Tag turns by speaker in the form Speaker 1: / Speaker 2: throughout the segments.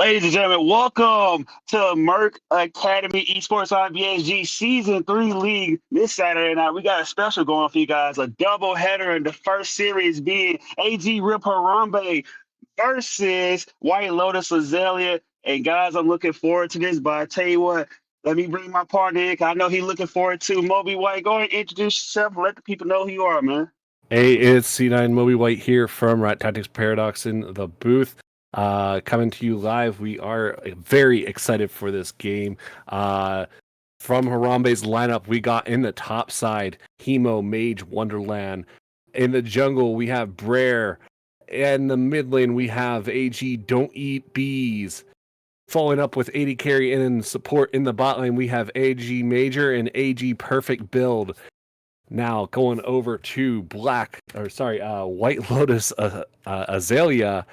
Speaker 1: Ladies and gentlemen, welcome to Merc Academy Esports IBSG Season 3 League. This Saturday night, we got a special going for you guys. A double header in the first series being AG Rip Harambe versus White Lotus Azelea. And guys, I'm looking forward to this, but I tell you what, let me bring my partner in, 'cause I know he's looking forward to Moby White. Go ahead and introduce yourself and let the people know who you are, man.
Speaker 2: Hey, it's C9 Moby White here from Rat Tactics Paradox in the booth. Coming to you live. We are very excited for this game. From Harambe's lineup, we got in the top side, Hemo, Mage, Wonderland. In the jungle, we have Brer. In the mid lane, we have AG, Don't Eat Bees. Following up with 80 carry and in support in the bot lane, we have AG Major and AG Perfect Build. Now going over to White Lotus Azelea.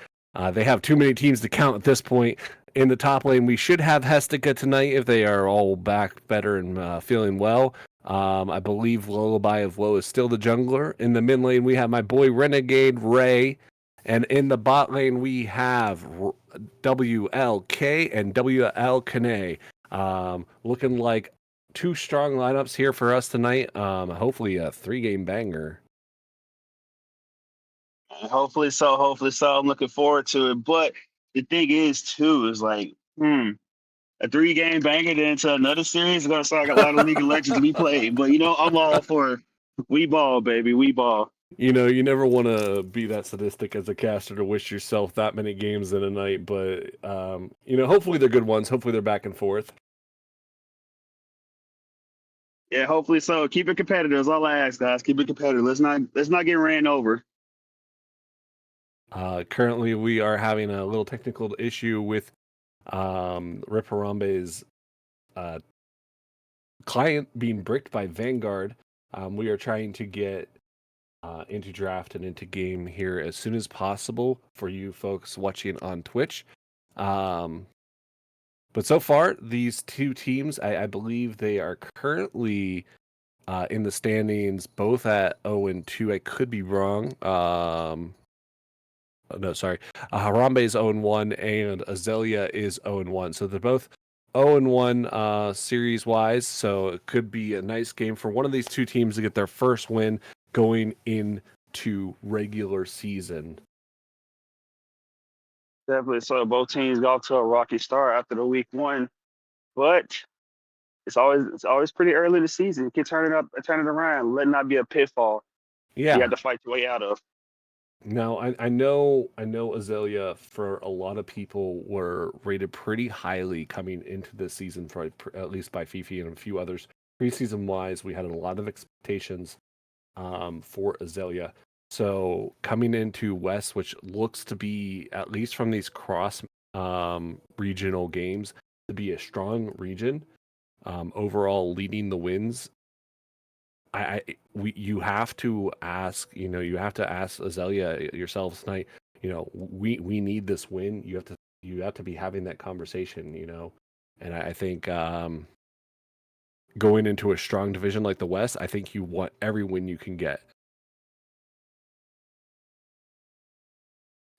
Speaker 2: They have too many teams to count at this point. In the top lane, we should have Hestica tonight if they are all back better and feeling well. I believe Lullaby of Woe is still the jungler. In the mid lane, we have my boy Renegade Ray. And in the bot lane, we have WLK and WL Kane. Looking like two strong lineups here for us tonight. Hopefully a 3-game banger.
Speaker 1: Hopefully so. Hopefully so. I'm looking forward to it. But the thing is, too, is like, a 3-game banger then into another series is going to sound like a lot of League of Legends we played. But, I'm all for we ball, baby. We ball.
Speaker 2: You never want to be that sadistic as a caster to wish yourself that many games in a night. But, hopefully they're good ones. Hopefully they're back and forth.
Speaker 1: Yeah, hopefully so. Keep it competitive. That's all I ask, guys. Keep it competitive. Let's not get ran over.
Speaker 2: Currently, we are having a little technical issue with Rip Harambe's client being bricked by Vanguard. We are trying to get into draft and into game here as soon as possible for you folks watching on Twitch. But so far, these two teams, I believe they are currently in the standings, both at 0-2. I could be wrong. No, sorry. Harambe is 0-1 and Azelea is 0-1. So they're both 0-1 series-wise. So it could be a nice game for one of these two teams to get their first win going into regular season.
Speaker 1: Definitely so. Both teams got off to a rocky start after the week one. But it's always pretty early in the season. You can turn it around. Let it not be a pitfall.
Speaker 2: Yeah.
Speaker 1: You have to fight your way out of.
Speaker 2: Now, I know Azelea, for a lot of people, were rated pretty highly coming into this season, for at least by Fifi and a few others. Preseason-wise, we had a lot of expectations for Azelea. So coming into West, which looks to be, at least from these cross regional games, to be a strong region, overall leading the wins. You have to ask Azelea yourselves tonight. We need this win. You have to be having that conversation. And I think going into a strong division like the West, I think you want every win you can get.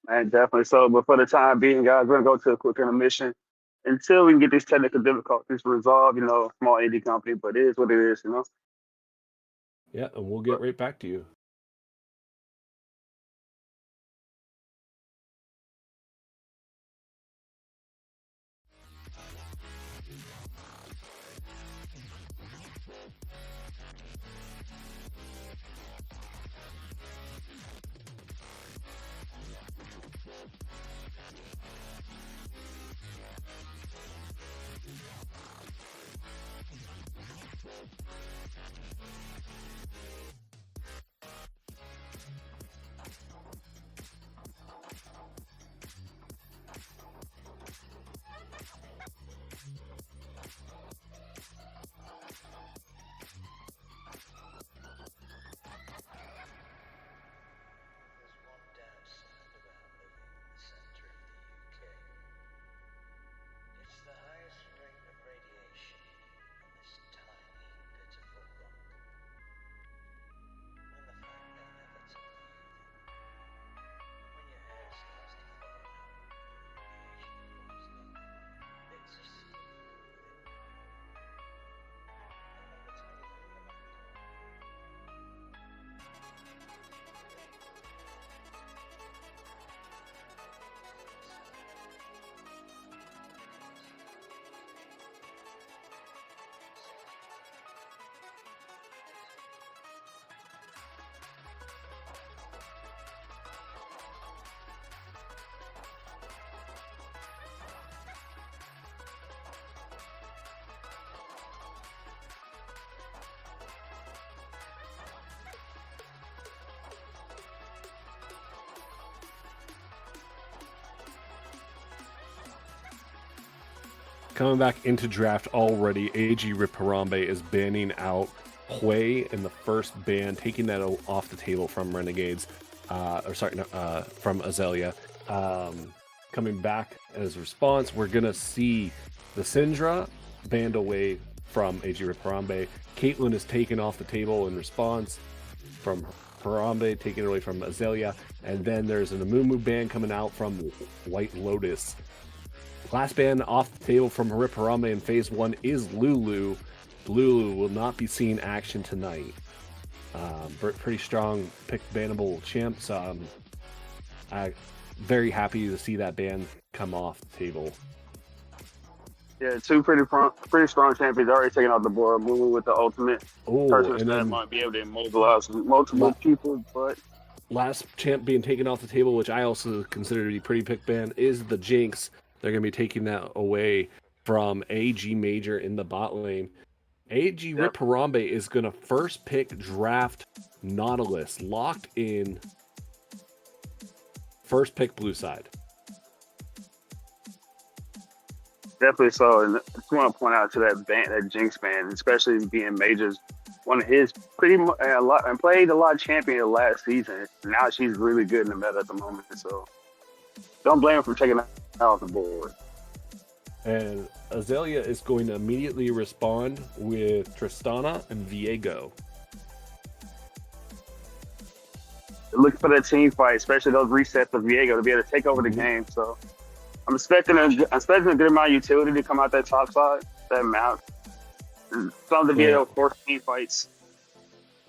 Speaker 1: And definitely so. But for the time being, guys, we're gonna go to a quick intermission until we can get these technical difficulties resolved. Small indie company, but it is what it is.
Speaker 2: Yeah, and we'll get right back to you. Coming back into draft already, AG Rip Harambe is banning out Hue in the first ban, taking that off the table from Renegades, from Azelea. Coming back as a response, we're going to see the Syndra banned away from AG Rip Harambe. Caitlyn is taken off the table in response from Harambe, taken away from Azelea. And then there's an Amumu ban coming out from White Lotus. Last ban off the table from Rip Harambe in phase 1 is Lulu. Lulu will not be seeing action tonight. Pretty strong pick bannable champ, so I'm very happy to see that ban come off the table.
Speaker 1: Yeah, two pretty strong champions already taken off the board. Lulu with the ultimate. Person that might be able to immobilize multiple people, but
Speaker 2: last champ being taken off the table, which I also consider to be pretty pick ban, is the Jinx. They're going to be taking that away from AG Major in the bot lane. AG Rip Harambe is going to first pick draft Nautilus, locked in. First pick blue side.
Speaker 1: Definitely so. And I just want to point out to that Jinx ban, especially being Major's one of his and played a lot of champion last season. Now she's really good in the meta at the moment. So don't blame him for taking her off the board.
Speaker 2: And Azelea is going to immediately respond with Tristana and Viego.
Speaker 1: Look for that team fight, especially those resets of Viego to be able to take over the game. So I'm expecting a good amount of utility to come out that top side, that amount. Something to be able to force team fights.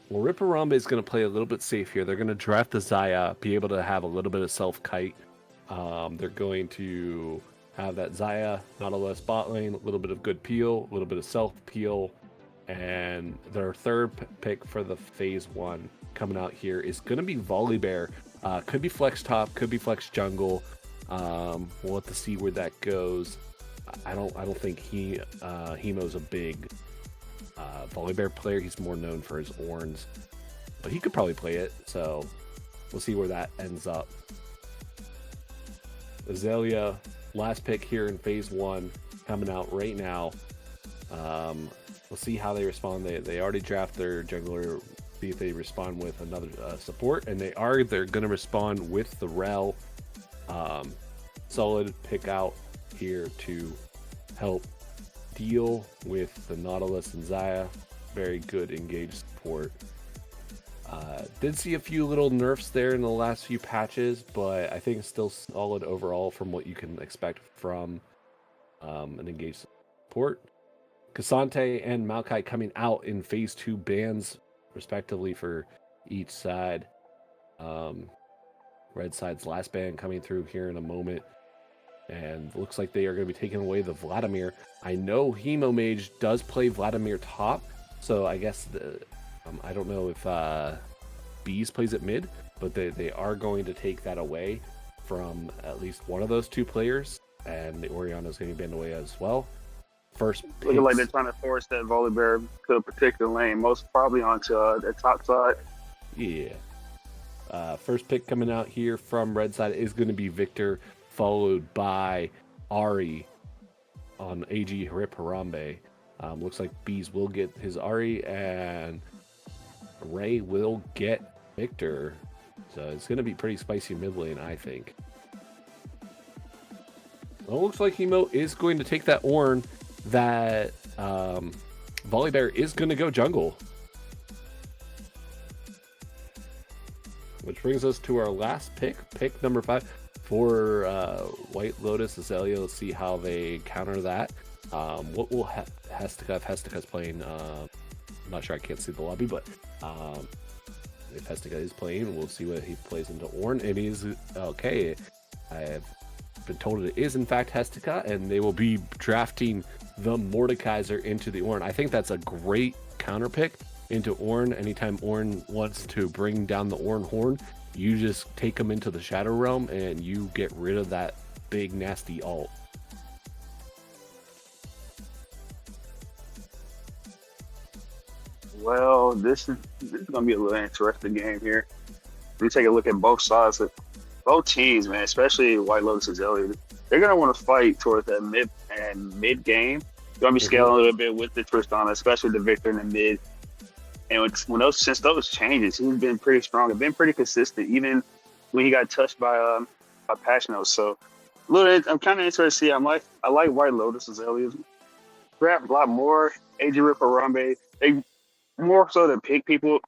Speaker 2: Well, Rip Harambe is going to play a little bit safe here. They're going to draft the Xayah, be able to have a little bit of self-kite. They're going to have that Xayah, Nautilus bot lane, a little bit of good peel, a little bit of self-peel. And their third pick for the phase 1 coming out here is going to be Volibear. Could be flex top, could be flex jungle. We'll have to see where that goes. I don't think Hemo's a big Volibear player. He's more known for his Orns, but he could probably play it. So we'll see where that ends up. Azelea, last pick here in phase 1, coming out right now. We'll see how they respond. They already draft their jungler. See if they respond with another support, and they're going to respond with the Rel. Solid pick out here to help deal with the Nautilus and Xayah. Very good engaged support. Did see a few little nerfs there in the last few patches, but I think it's still solid overall from what you can expect from an engaged support. Cassante and Maokai coming out in phase 2 bans, respectively, for each side. Red side's last ban coming through here in a moment. And looks like they are going to be taking away the Vladimir. I know Hemo Mage does play Vladimir top, so I guess I don't know if Bees plays it mid, but they are going to take that away from at least one of those two players, and the Orianna is going to be banned away as well. First picks,
Speaker 1: looking like they're trying to force that Volibear to a particular lane, most probably onto the top side.
Speaker 2: Yeah. First pick coming out here from red side is going to be Victor, followed by Ari on AG Rip Harambe. Looks like Bees will get his Ari, and Ray will get Victor. So it's going to be pretty spicy mid lane, I think. Well, it looks like Hemo is going to take that Ornn. That Volibear is going to go jungle. Which brings us to our last pick number 5 for White Lotus Azelea. Let's see how they counter that. What will Hestica, if Hestica's playing, I'm not sure, I can't see the lobby, but if Hestica is playing, we'll see what he plays into Ornn. It is okay. I have been told it is in fact Hestica, and they will be drafting the Mordekaiser into the Ornn. I think that's a great counter pick into Ornn. Anytime Ornn wants to bring down the Ornn horn, you just take him into the Shadow Realm and you get rid of that big nasty ult.
Speaker 1: Well, this is going to be a little interesting game here. We take a look at both sides of both teams, man, especially White Lotus and Azelea. They're going to want to fight towards that mid in mid game. You're gonna be scaling a little bit with the Tristana, especially the Victor in the mid. And since those changes, he's been pretty strong and been pretty consistent, even when he got touched by Passional. So, I'm kind of interested to see. I like White Lotus Azelea. Grab a lot more AJ Rip Harambe. They more so than pick people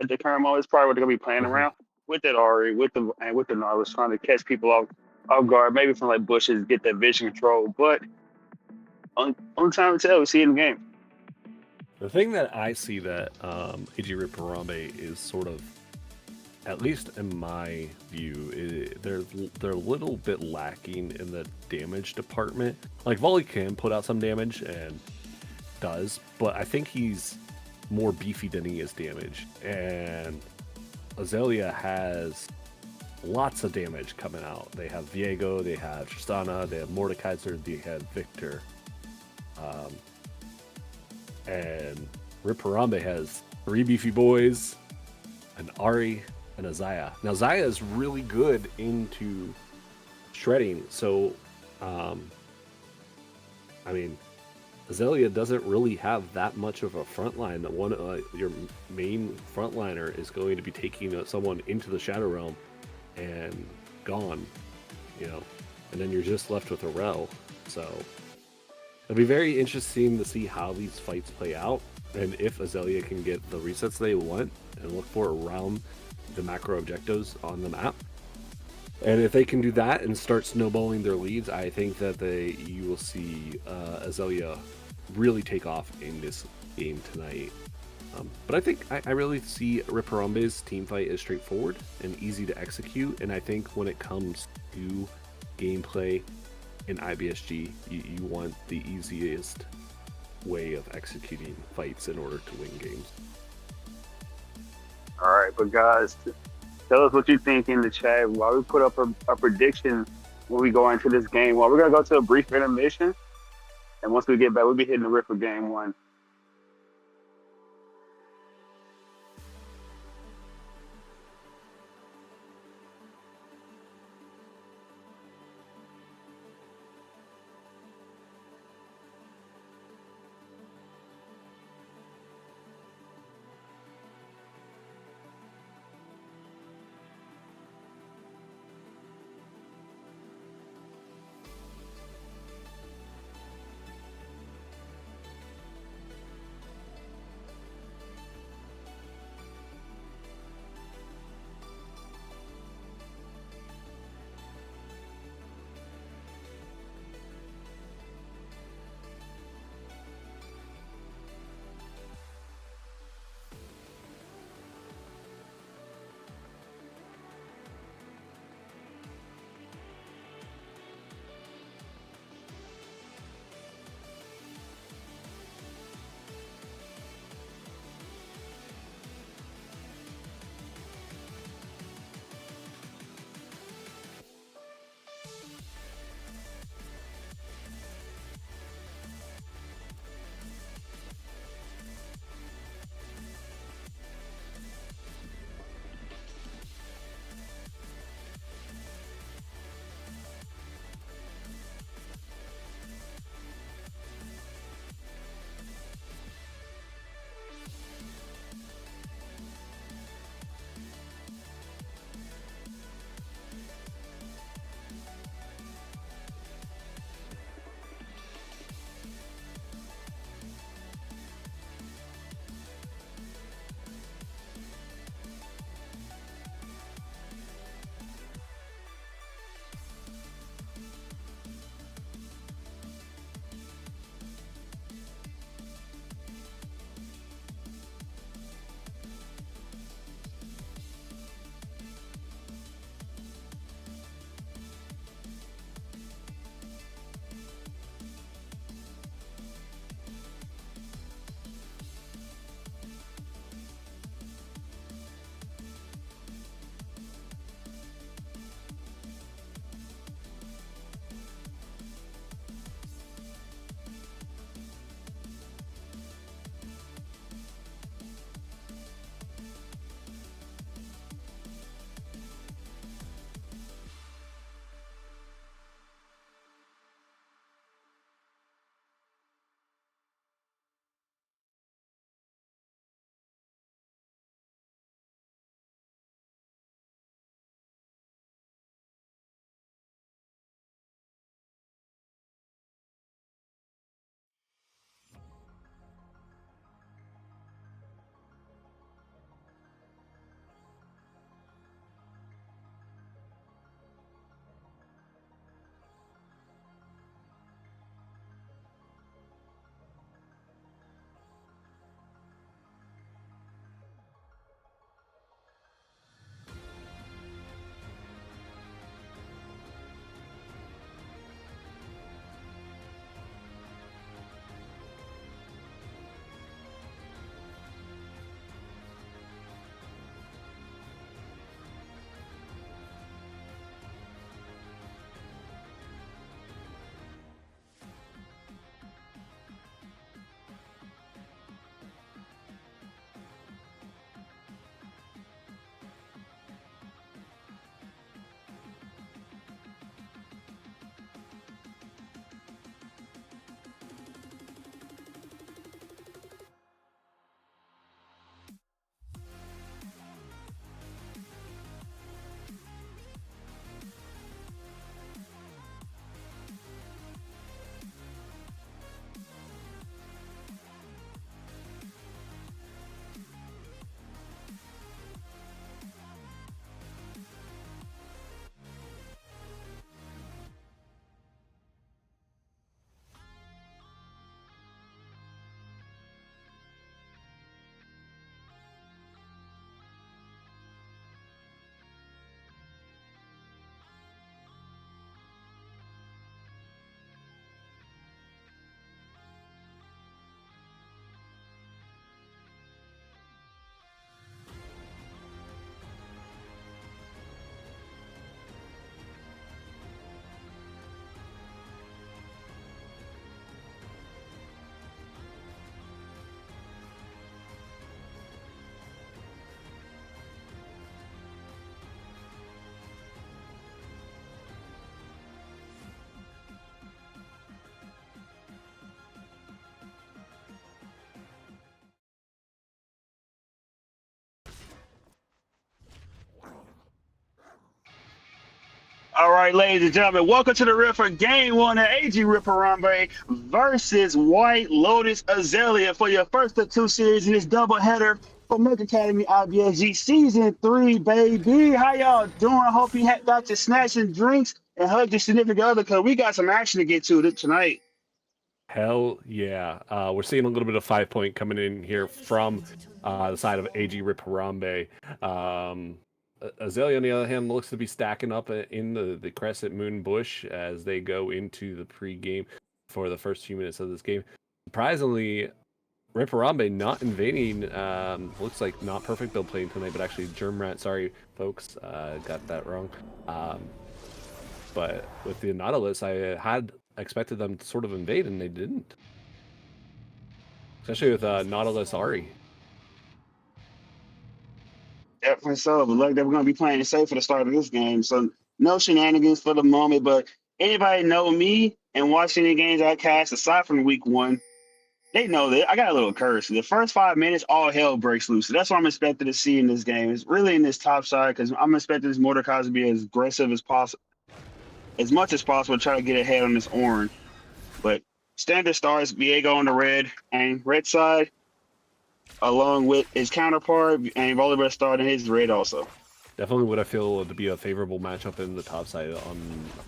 Speaker 1: at the current moment. It's probably what they're gonna be playing
Speaker 2: Mm-hmm.
Speaker 1: around with that Ari, with the Nautilus, trying to catch people off guard, maybe from like bushes, get that vision control. But on time to tell, we see it in the game.
Speaker 2: The thing that I see that AJ Rip Harambe is sort of, at least in my view, they're a little bit lacking in the damage department. Like Volley can put out some damage and does, but I think he's more beefy than he is damage. And Azelea has lots of damage coming out. They have Viego, they have Tristana, they have Mordekaiser, they have Victor. And Rip Harambe has 3 beefy boys, an Ari, and a Zaya. Now Zaya is really good into shredding, so I mean, Azelea doesn't really have that much of a front line. That one, your main frontliner is going to be taking someone into the Shadow Realm and gone, and then you're just left with a Rel. So it'll be very interesting to see how these fights play out, and if Azelea can get the resets they want and look for around the macro objectives on the map. And if they can do that and start snowballing their leads, I think that you will see Azelea really take off in this game tonight. But I think I really see Rip Harambe's team fight is straightforward and easy to execute. And I think when it comes to gameplay in IBSG, you want the easiest way of executing fights in order to win games.
Speaker 1: All right, but guys, tell us what you think in the chat while we put up a prediction when we go into this game. Well, we're going to go to a brief intermission. And once we get back, we'll be hitting the rip for game 1. All right, ladies and gentlemen, welcome to the Real for Game 1 of AG Rip Harambe versus White Lotus Azelea for your first of two series in this doubleheader for Milk Academy IBSG Season 3, baby. How y'all doing? Hope you got your snacks and drinks and hugged your significant other because we got some action to get to tonight.
Speaker 2: Hell yeah. We're seeing a little bit of 5 point coming in here from the side of AG Rip Harambe. Azelea, on the other hand, looks to be stacking up in the Crescent Moon Bush as they go into the pregame for the first few minutes of this game. Surprisingly, Rip Harambe not invading. Looks like not perfect build playing tonight, but actually Germrat. Sorry, folks, got that wrong. But with the Nautilus, I had expected them to sort of invade, and they didn't. Especially with Nautilus Ari.
Speaker 1: Definitely so. But look, that we're going to be playing it safe for the start of this game. So no shenanigans for the moment. But anybody know me and watching the games I cast aside from week 1, they know that I got a little curse. The first 5 minutes, all hell breaks loose. So that's what I'm expected to see in this game. It's really in this top side because I'm expecting this Mordecai to be as aggressive as possible, as much as possible, to try to get ahead on this orange. But standard starts Viego on the red and red side, along with his counterpart, and Volleyball starting his red also.
Speaker 2: Definitely what I feel to be a favorable matchup in the top side on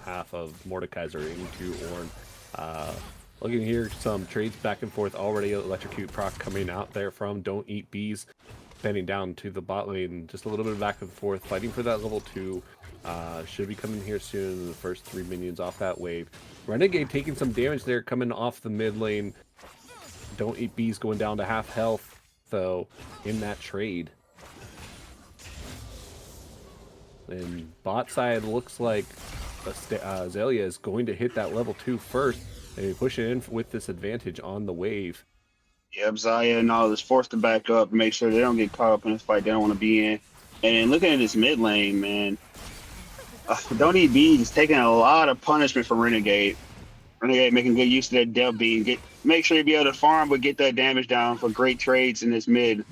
Speaker 2: half of Mordekaiser into Ornn. Looking here, some trades back and forth already. Electrocute proc coming out there from Don't Eat Bees, bending down to the bot lane. Just a little bit of back and forth, fighting for that level 2. Should be coming here soon in the first 3 minions off that wave. Renegade taking some damage there, coming off the mid lane. Don't Eat Bees going down to half health, though, in that trade. And bot side looks like Azelea is going to hit that level 2 first. They push it in with this advantage on the wave.
Speaker 1: Yep, Zaya and all is forced to back up and make sure they don't get caught up in this fight they don't want to be in. And looking at this mid lane, man, Don't Eat Bees is taking a lot of punishment from Renegade. Renegade making good use of that Del Bean. Make sure you be able to farm, but get that damage down for great trades in this mid.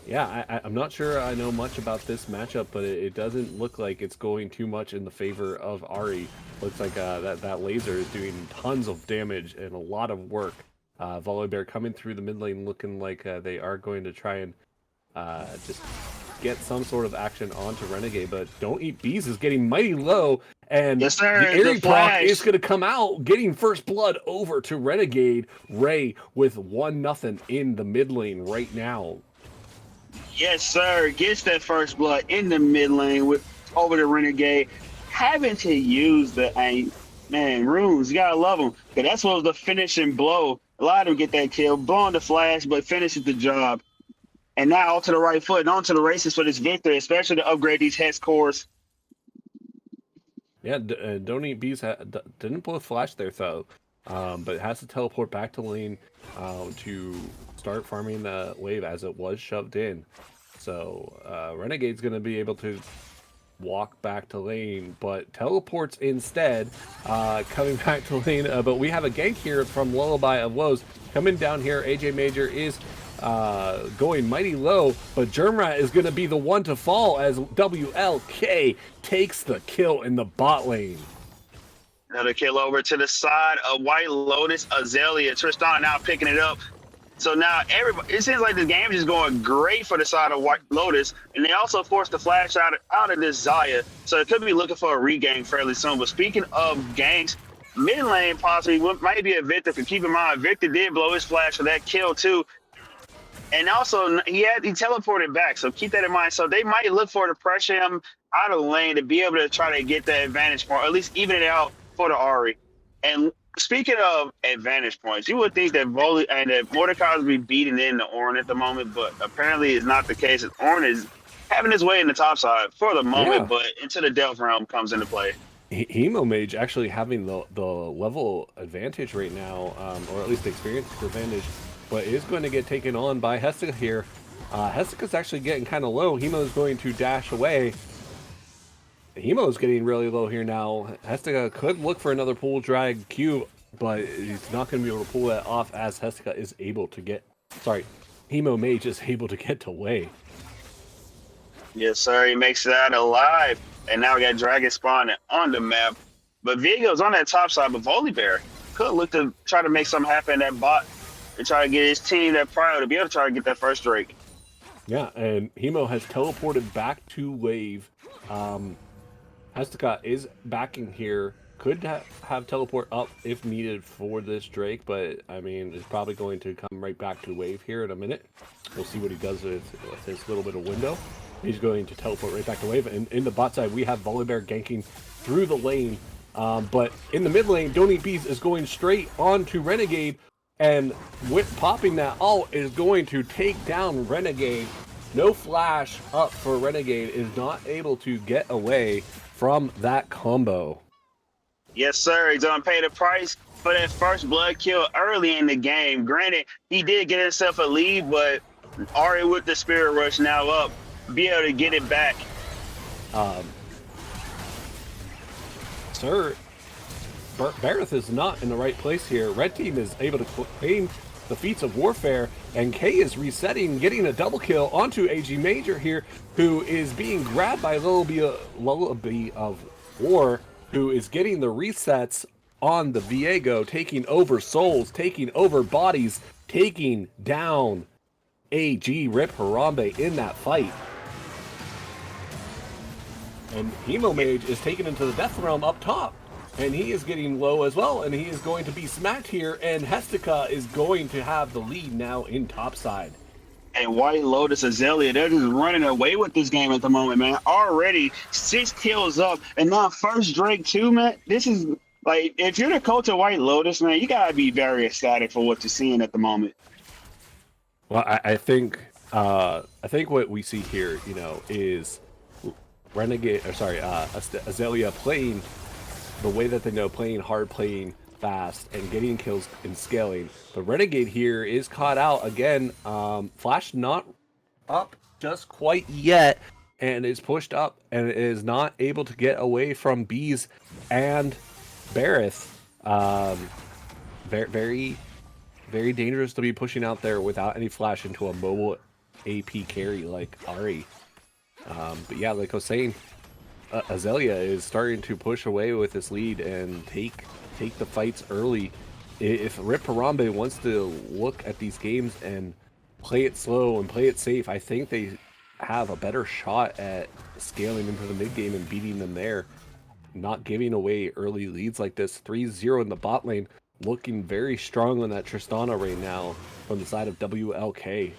Speaker 2: Yeah, I'm not sure I know much about this matchup, but it doesn't look like it's going too much in the favor of Ari. Looks like that laser is doing tons of damage and a lot of work. Volibear coming through the mid lane looking like they are going to try and just get some sort of action onto Renegade, but Don't Eat Bees is getting mighty low, and
Speaker 1: yes, sir,
Speaker 2: the Airy proc is going to come out, getting first blood over to Renegade. Ray with 1-0 in the mid lane right now.
Speaker 1: Yes, sir. Gets that first blood in the mid lane with over the Renegade. Having to use the runes. You gotta love them. Cause that's what was the finishing blow. A lot of them get that kill, blowing the flash, but finishes the job. And now onto the right foot and onto the races for this victory, especially to upgrade these hex cores.
Speaker 2: Yeah, Don't Eat Bees didn't blow flash there though, but it has to teleport back to lane to start farming the wave as it was shoved in. So Renegade's going to be able to walk back to lane, but teleports instead, coming back to lane. But we have a gank here from Lullaby of Woes coming down here. AJ Major is going mighty low, but Germrat is going to be the one to fall as WLK takes the kill in the bot lane.
Speaker 1: Another kill over to the side of White Lotus. Azelea, Tristan now picking it up. So now it seems like the game is going great for the side of White Lotus, and they also forced the flash out of this Zaya, so it could be looking for a regain fairly soon. But speaking of ganks, mid lane possibly might be a Victor. Because keep in mind, Victor did blow his flash for that kill too, and also he teleported back, so keep that in mind. So they might look for to pressure him out of the lane to be able to try to get that advantage point, or at least even it out for the Ari. And speaking of advantage points, you would think that Mordecai would be beating in the Ornn at the moment, but apparently it's not the case. Ornn is having his way in the top side for the moment, but into the Delph realm comes into play.
Speaker 2: Hemo Mage actually having the level advantage right now, or at least the experience advantage, but is going to get taken on by Hestica here. Hestica's actually getting kind of low. Hemo is going to dash away. Hemo's getting really low here now. Hestica could look for another pull drag Q, but he's not going to be able to pull that off as Hestica is able to get... Sorry, Hemo Mage is able to get away.
Speaker 1: Yes, sir. He makes it out alive. And now we got Dragon spawning on the map. But Viego's on that top side, but Volibear could look to try to make something happen in that bot and try to get his team that prio to be able to try to get that first Drake.
Speaker 2: Yeah, and Hemo has teleported back to wave. Hestica is backing here. Could have teleport up if needed for this Drake, but I mean, is probably going to come right back to wave here in a minute. We'll see what he does with his little bit of window. He's going to teleport right back to wave. And in the bot side, we have Volibear ganking through the lane. But in the mid lane, Don't Eat Bees is going straight onto Renegade. And with popping that ult is going to take down Renegade. No flash up for Renegade, is not able to get away from that combo.
Speaker 1: Yes, sir. He's gonna pay the price for that first blood kill early in the game. Granted, he did get himself a lead, but Ari with the Spirit Rush now up, be able to get it back.
Speaker 2: Sir, Bareth is not in the right place here. Red team is able to claim the feats of warfare, and K is resetting, getting a double kill onto AG Major here, who is being grabbed by Lullaby of War, who is getting the resets on the Viego, taking over souls, taking over bodies, taking down AG Rip Harambe in that fight. And Hemo Mage is taken into the Death Realm up top. And he is getting low as well, and he is going to be smacked here, and Hestica is going to have the lead now in topside.
Speaker 1: And White Lotus, Azelea, they're just running away with this game at the moment, man. Already 6 kills up, and now first Drake too, man. This is, like, if you're the coach of White Lotus, man, you gotta be very ecstatic for what you're seeing at the moment.
Speaker 2: Well, I think what we see here, you know, is Azelea playing the way that they know, playing hard, playing fast, and getting kills and scaling. The Renegade here is caught out again. Flash not up just quite yet, and is pushed up and is not able to get away from Bees and Bareth. Very, very dangerous to be pushing out there without any flash into a mobile AP carry like Ari. But yeah, like I was saying, Azelea is starting to push away with this lead and take the fights early. If Rip Harambe wants to look at these games and play it slow and play it safe, I think they have a better shot at scaling into the mid game and beating them there. Not giving away early leads like this. 3-0 in the bot lane, looking very strong on that Tristana right now from the side of WLK.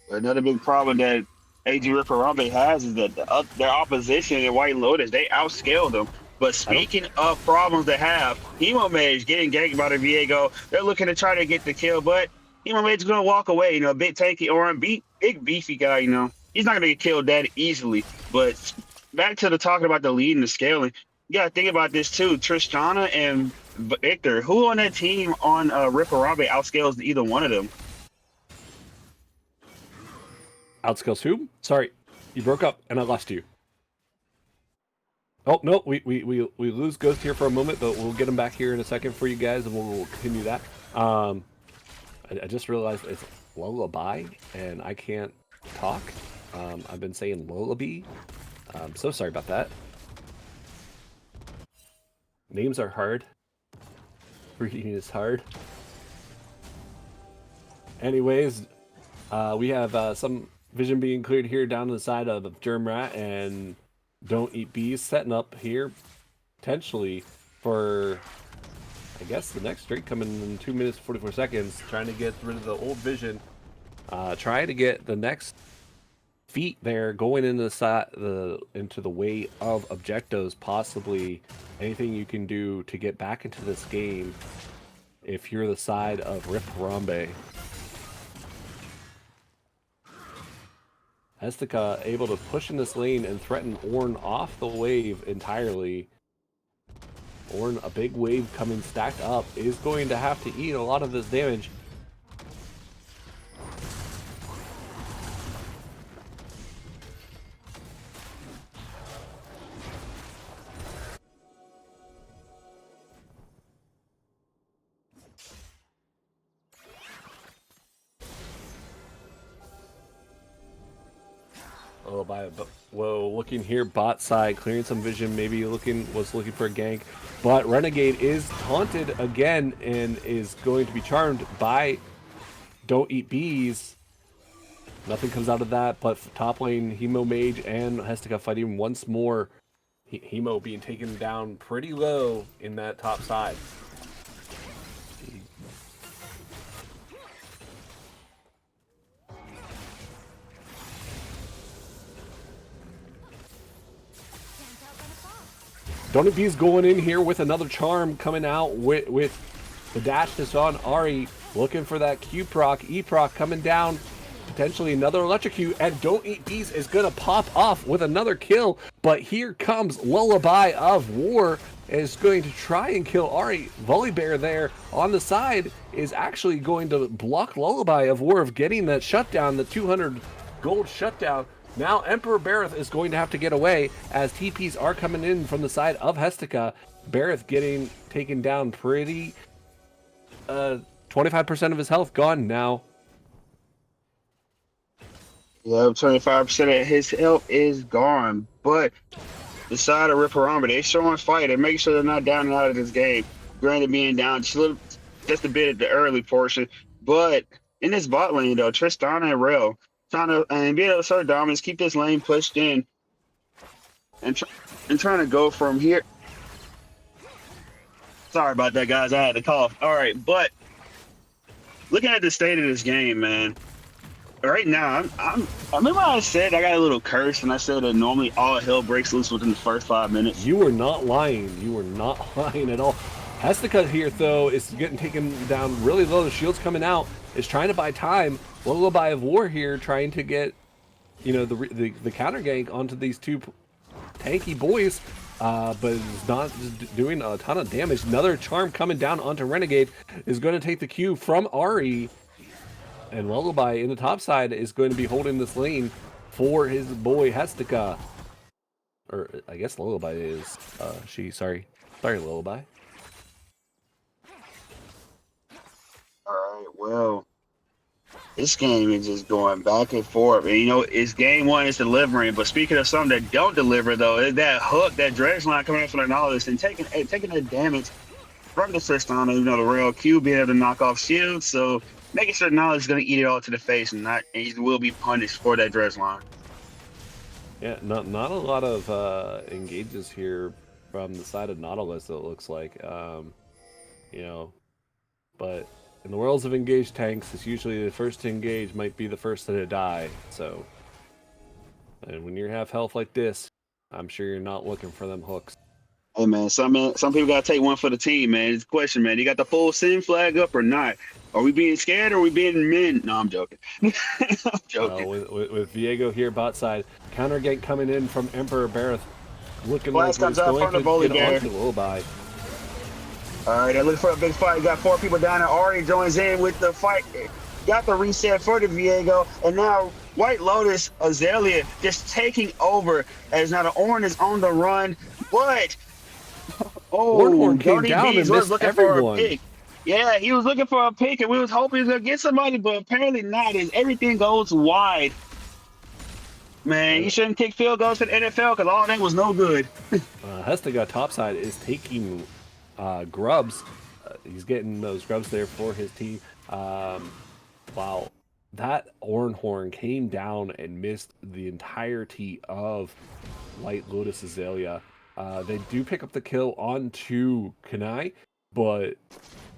Speaker 1: Another big problem that AG Rip Harambe has is that their opposition in White Lotus, they outscaled them. But speaking of problems to have, Hemo Mage getting ganked by the Viego. They're looking to try to get the kill, but Hemo Mage is going to walk away. You know, a big tanky or a big beefy guy, you know. He's not going to get killed that easily. But back to the talking about the lead and the scaling, you got to think about this too. Tristana and Victor, who on that team on Rip Harambe outscales either one of them?
Speaker 2: Outscales who? Sorry, you broke up and I lost you. Oh no, we lose Ghost here for a moment, but we'll get him back here in a second for you guys, and we'll continue that. I just realized it's Lullaby, and I can't talk. I've been saying Lullaby. So sorry about that. Names are hard. Reading is hard. Anyways, we have some vision being cleared here down to the side of Germrat and Don't Eat Bees, setting up here potentially for, I guess, the next Drake coming in 2 minutes 44 seconds, trying to get rid of the old vision, trying to get the next feet there going into the way of objectives, possibly anything you can do to get back into this game if you're the side of Rip Harambe. Hestica able to push in this lane and threaten Ornn off the wave entirely. Ornn, a big wave coming stacked up, is going to have to eat a lot of this damage. Oh, whoa, looking here, bot side, clearing some vision, maybe was looking for a gank. But Renegade is taunted again and is going to be charmed by Don't Eat Bees. Nothing comes out of that, but top lane, Hemo Mage and Hestica fighting once more. Hemo being taken down pretty low in that top side. Don't Eat Bees going in here with another charm coming out with the dash that's on Ahri, looking for that Q proc, E proc coming down. Potentially another electrocute, and Don't Eat Bees is gonna pop off with another kill, but here comes Lullaby of War, is going to try and kill Ahri. Volibear there on the side is actually going to block Lullaby of War of getting that shutdown, the 200 gold shutdown. Now Emperor Bareth is going to have to get away as TPs are coming in from the side of Hestica. Bareth getting taken down pretty, 25% of his health gone now.
Speaker 1: Yeah, 25% of his health is gone. But the side of Harambe, they showing fight and making sure they're not down and out of this game. Granted, being down just a bit at the early portion. But in this bot lane, though, Tristana and Rel trying to and being able to assert dominance, keep this lane pushed in, and trying to go from here. Sorry about that, guys. I had to cough. All right, but looking at the state of this game, man. Right now, I remember I said I got a little curse, and I said that normally all hell breaks loose within the first 5 minutes.
Speaker 2: You were not lying. You were not lying at all. Hestica here, though, is getting taken down really low. The shield's coming out. Is trying to buy time. Lullaby of War here, trying to get, you know, the counter gank onto these two tanky boys, but is not doing a ton of damage. Another charm coming down onto Renegade is going to take the Q from Ahri. And Lullaby in the top side is going to be holding this lane for his boy Hestica. Or I guess Lullaby is sorry Lullaby.
Speaker 1: All right, well, this game is just going back and forth. And, you know, it's game one is delivering. But speaking of something that don't deliver, though, is that hook, that dredge line coming in from the Nautilus and taking the damage from the Tristana, you know, the real Q being able to knock off shields. So making sure Nautilus is going to eat it all to the face and he will be punished for that dredge line.
Speaker 2: Yeah, not a lot of engages here from the side of Nautilus, it looks like. You know, but in the worlds of engaged tanks, it's usually the first to engage might be the first to die. So, and when you're half health like this, I'm sure you're not looking for them hooks.
Speaker 1: Hey man, some people gotta take one for the team, man. It's a question, man. You got the full sin flag up or not? Are we being scared or are we being men? No, I'm joking. I'm joking.
Speaker 2: With Viego here, bot side, counter gank coming in from Emperor Bareth, looking
Speaker 1: Blast
Speaker 2: like
Speaker 1: comes
Speaker 2: he's
Speaker 1: out
Speaker 2: going
Speaker 1: from
Speaker 2: to
Speaker 1: the
Speaker 2: get
Speaker 1: Volibear.
Speaker 2: onto Lullaby.
Speaker 1: All right, they're looking for a big fight. Got 4 people down there. Ahri joins in with the fight. Got the reset for the Viego, and now White Lotus, Azelea just taking over as now the Orin is on the run. But
Speaker 2: Ornhorn came down and missed everyone.
Speaker 1: For a pick. Yeah, he was looking for a pick, and we was hoping he was gonna get somebody, but apparently not. As everything goes wide, man, you shouldn't kick field goals to the NFL because all that was no good.
Speaker 2: Hestica topside is taking grubs. He's getting those grubs there for his team. Wow, that Ornhorn came down and missed the entirety of White Lotus Azelea. They do pick up the kill onto Kanai, but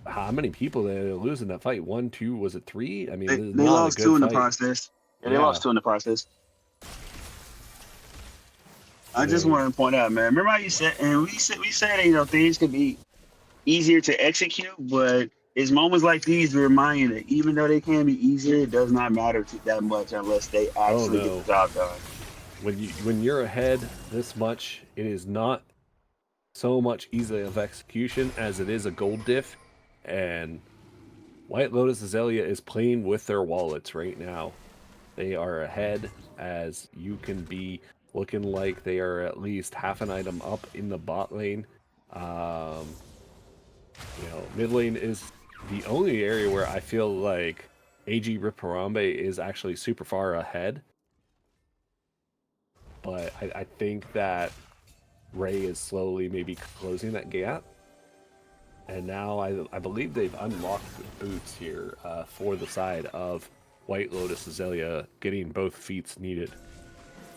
Speaker 2: how many people did they lose in that fight? 1, 2, was it 3? I mean,
Speaker 1: they lost 2 in the process. Yeah, they lost 2 in the process. I just wanted to point out, man. Remember how you said, and we said, you know, things could be easier to execute, but it's moments like these that remind you that even though they can be easier, it does not matter that much unless they actually get the job done.
Speaker 2: When you're ahead this much, it is not so much easy of execution as it is a gold diff, and White Lotus Azelea is playing with their wallets right now. They are ahead as you can be looking like they are at least half an item up in the bot lane. You know, mid lane is the only area where I feel like AG Rip Harambe is actually super far ahead. but I think that Ray is slowly maybe closing that gap. And now I believe they've unlocked the boots here for the side of White Lotus Azelea, getting both feats needed.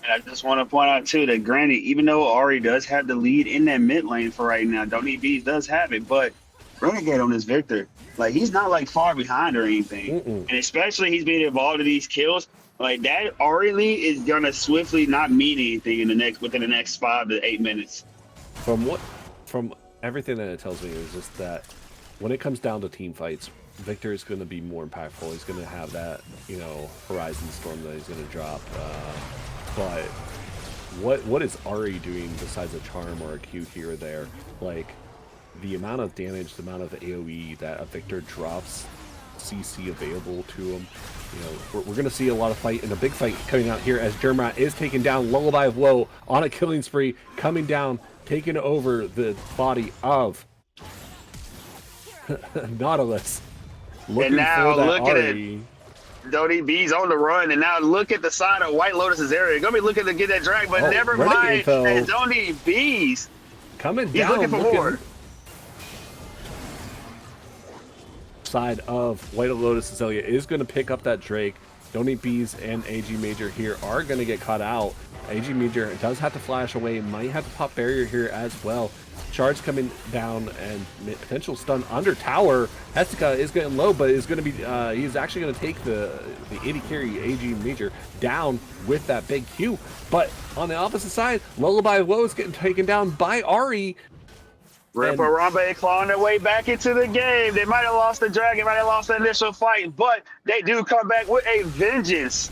Speaker 1: And I just want to point out too that granted, even though Ari does have the lead in that mid lane for right now, Don't Need Bees does have it, but Renegade on this Victor, like he's not like far behind or anything. And especially he's being involved in these kills. Like that Ari lead is gonna swiftly not mean anything in the next within the next 5 to 8 minutes.
Speaker 2: From everything that it tells me is just that when it comes down to team fights, Victor is going to be more impactful. He's going to have that, Horizon Storm that he's going to drop. But what is Ari doing besides a charm or a Q here or there? Like the amount of damage, the amount of AoE that a Victor drops, CC available to him. We're going to see a lot of fight and a big fight coming out here as Dermot is taking down Lullaby of Woe on a killing spree, coming down, taking over the body of Nautilus. Looking
Speaker 1: and now
Speaker 2: for that
Speaker 1: look
Speaker 2: Ari.
Speaker 1: at it. Dodie B's on the run, and now look at the side of White Lotus's area. Gonna be looking to get that drag, but never mind. And Dodie B's
Speaker 2: coming
Speaker 1: down. He's looking for more.
Speaker 2: Side of White Lotus Azelea is going to pick up that Drake. Dodie B's and AG Major here are going to get caught out. AG Major does have to flash away, might have to pop barrier here as well. Charge coming down and potential stun under tower. Hestica is getting low, but is going to be he's actually going to take the AD carry AG Major down with that big Q. But on the opposite side, Lullaby of Woe is getting taken down by Ari.
Speaker 1: Harambe clawing their way back into the game. They might have lost the dragon, might have lost the initial fight, but they do come back with a vengeance.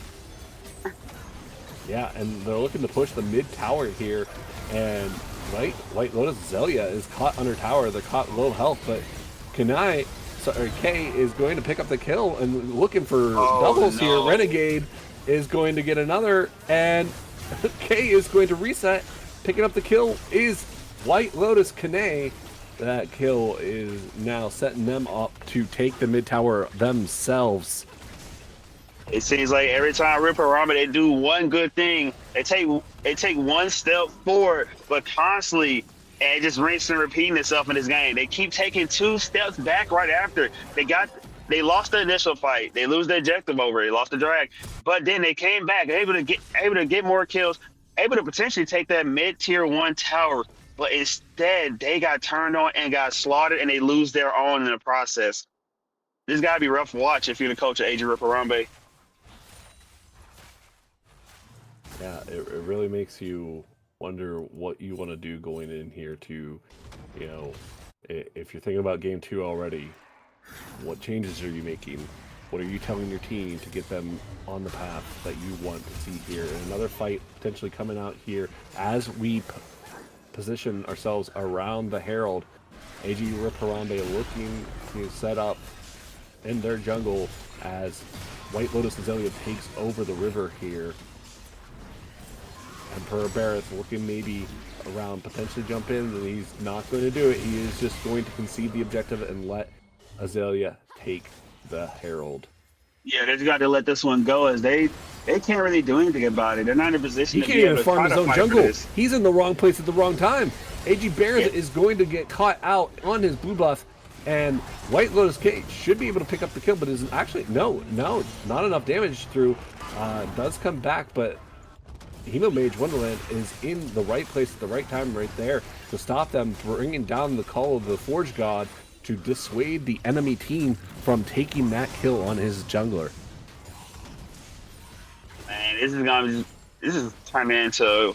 Speaker 2: Yeah, and they're looking to push the mid tower here, and White Lotus Azelea is caught under tower. They're caught low health, but Kay is going to pick up the kill and looking for doubles here. Renegade is going to get another, and Kay is going to reset. Picking up the kill is White Lotus Kane. That kill is now setting them up to take the mid tower themselves.
Speaker 1: It seems like every time Rip Harambe, they do one good thing. They take one step forward, but constantly, and it just rinsing and repeating itself in this game. They keep taking 2 steps back right after. They lost the initial fight. They lose the objective over it. They lost the drag, but then they came back, able to get more kills, able to potentially take that mid tier 1 tower. But instead, they got turned on and got slaughtered, and they lose their own in the process. This gotta be rough to watch if you're the coach of AG Rip Harambe.
Speaker 2: Yeah, it really makes you wonder what you want to do going in here to, if you're thinking about game 2 already, what changes are you making? What are you telling your team to get them on the path that you want to see here? And another fight potentially coming out here as we position ourselves around the Herald. AG Rip Harambe looking to set up in their jungle as White Lotus Azelea takes over the river here. Emperor Barrett looking maybe around, potentially jump in, and he's not going to do it. He is just going to concede the objective and let Azelea take the Herald.
Speaker 1: Yeah, they just got to let this one go, as they can't really do anything about it. They're not in a position
Speaker 2: to be able to farm his own jungle. He's in the wrong place at the wrong time. AG Barrett is going to get caught out on his blue buff, and White Lotus K should be able to pick up the kill, but isn't actually no, not enough damage through. Does come back, but Hemo Mage Wonderland is in the right place at the right time right there to stop them, bringing down the call of the Forge God to dissuade the enemy team from taking that kill on his jungler.
Speaker 1: Man, this is turning into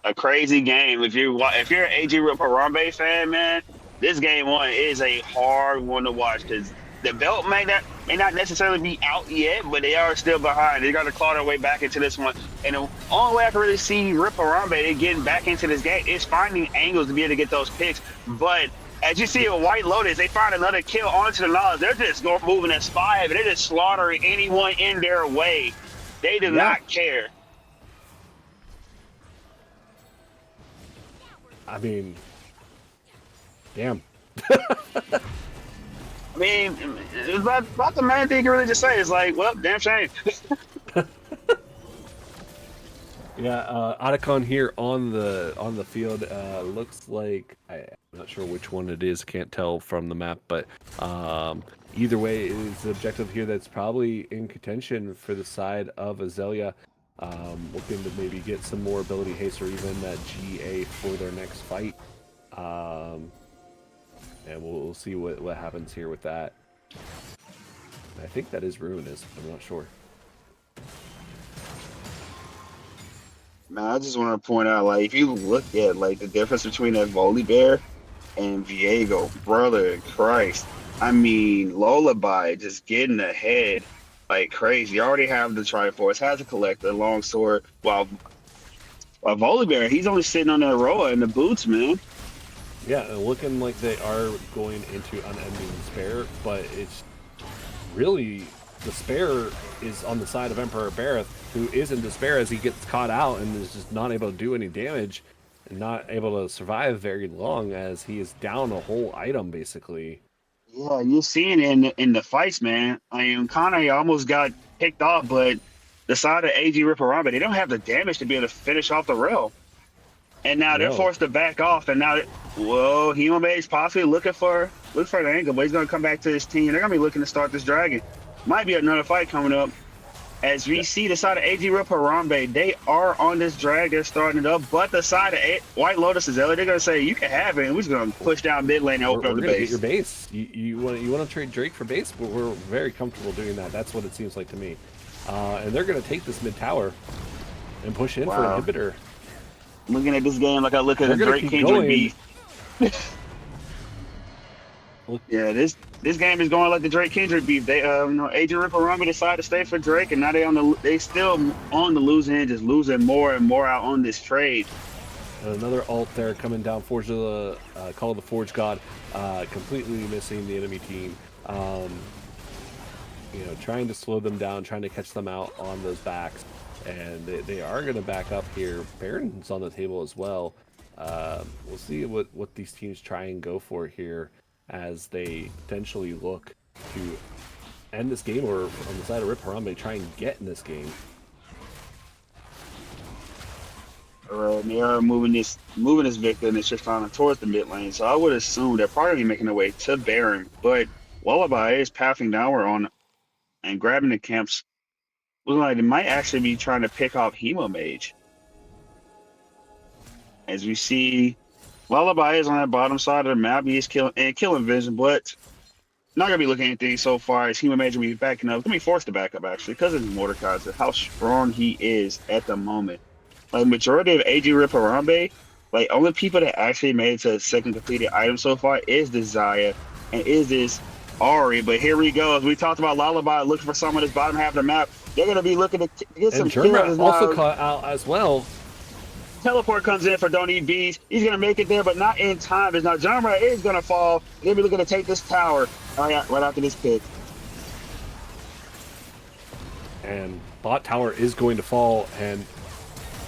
Speaker 1: a crazy game. If you're an AG Rip Harambe fan, man, this game 1 is a hard one to watch, because the belt may not necessarily be out yet, but they are still behind. They got to claw their way back into this one. And the only way I can really see Rip Harambe getting back into this game is finding angles to be able to get those picks. But as you see with White Lotus, they find another kill onto the Nautilus. They're just moving as 5, and they're just slaughtering anyone in their way. They do not care.
Speaker 2: I mean, damn.
Speaker 1: I mean, it's about the main thing you can really just say. It's like, well, damn shame.
Speaker 2: Yeah, Otacon here on the field. Looks like I'm not sure which one it is. Can't tell from the map, but either way, it is the objective here that's probably in contention for the side of Azelea. Looking to maybe get some more ability haste or even that GA for their next fight. And we'll see what happens here with that. I think that is Ruinous. I'm not sure.
Speaker 1: Man, I just want to point out, like, if you look at like the difference between that Volibear and Viego, brother in Christ. I mean, Lullaby just getting ahead like crazy. You already have the Triforce, has a collector, longsword, while Volibear, he's only sitting on that Roa in the boots, man.
Speaker 2: Yeah, looking like they are going into unending despair, but it's really the spare is on the side of Emperor Bareth, who is in despair as he gets caught out and is just not able to do any damage and not able to survive very long as he is down a whole item basically.
Speaker 1: Yeah, you're seeing it in the fights, man. I mean, Kane almost got picked off, but the side of AG Ripperama, they don't have the damage to be able to finish off the rail. And now they're
Speaker 2: No.
Speaker 1: forced to back off. And now, whoa, Himame possibly looking for the angle, but he's gonna come back to his team. They're gonna be looking to start this dragon. Might be another fight coming up. As we see the side of AG Rip Harambe, they are on this drag. They're starting it up. But the side of White Lotus Azelea, they're gonna say you can have it, and we're just gonna push down mid lane and open up the
Speaker 2: Gonna get
Speaker 1: base.
Speaker 2: your base. You want to trade Drake for base? We're very comfortable doing that. That's what it seems like to me. And they're gonna take this mid tower and push in for inhibitor.
Speaker 1: Looking at this game like I look at
Speaker 2: They're
Speaker 1: a
Speaker 2: gonna
Speaker 1: Drake
Speaker 2: keep
Speaker 1: Kendrick
Speaker 2: going.
Speaker 1: beef. Yeah, this game is going like the Drake Kendrick beef. They AJ Ripperami decided to stay for Drake, and now they still on the losing end, just losing more and more out on this trade.
Speaker 2: Another ult there coming down, Forge of the Call of the Forge God, completely missing the enemy team. Trying to slow them down, trying to catch them out on those backs, and they are going to back up here. Baron's on the table as well. We'll see what these teams try and go for here as they potentially look to end this game, or on the side of Rip Harambe, try and get in this game.
Speaker 1: They are moving this Victor and it's just on towards the mid lane. So I would assume they're probably making their way to Baron, but Lullaby is pathing downward on and grabbing the camps. Looking like they might actually be trying to pick off Hemo Mage. As we see, Lullaby is on that bottom side of the map. He is killing Vision, but not gonna be looking at anything so far. As Hemo Mage will be backing up. Gonna be forced to back up actually because of Mordekaiser, how strong he is at the moment. Like majority of AG Rip Harambe, like only people that actually made it to the second completed item so far is Desire and is this Ari. But here we go. As we talked about Lullaby looking for someone this bottom half of the map, they're gonna be looking to get some kills.
Speaker 2: Also caught out as well.
Speaker 1: Teleport comes in for Don't Eat Bees. He's gonna make it there, but not in time. As now Jamra is gonna fall. They'll be looking to take this tower right after this pick.
Speaker 2: And bot tower is going to fall, and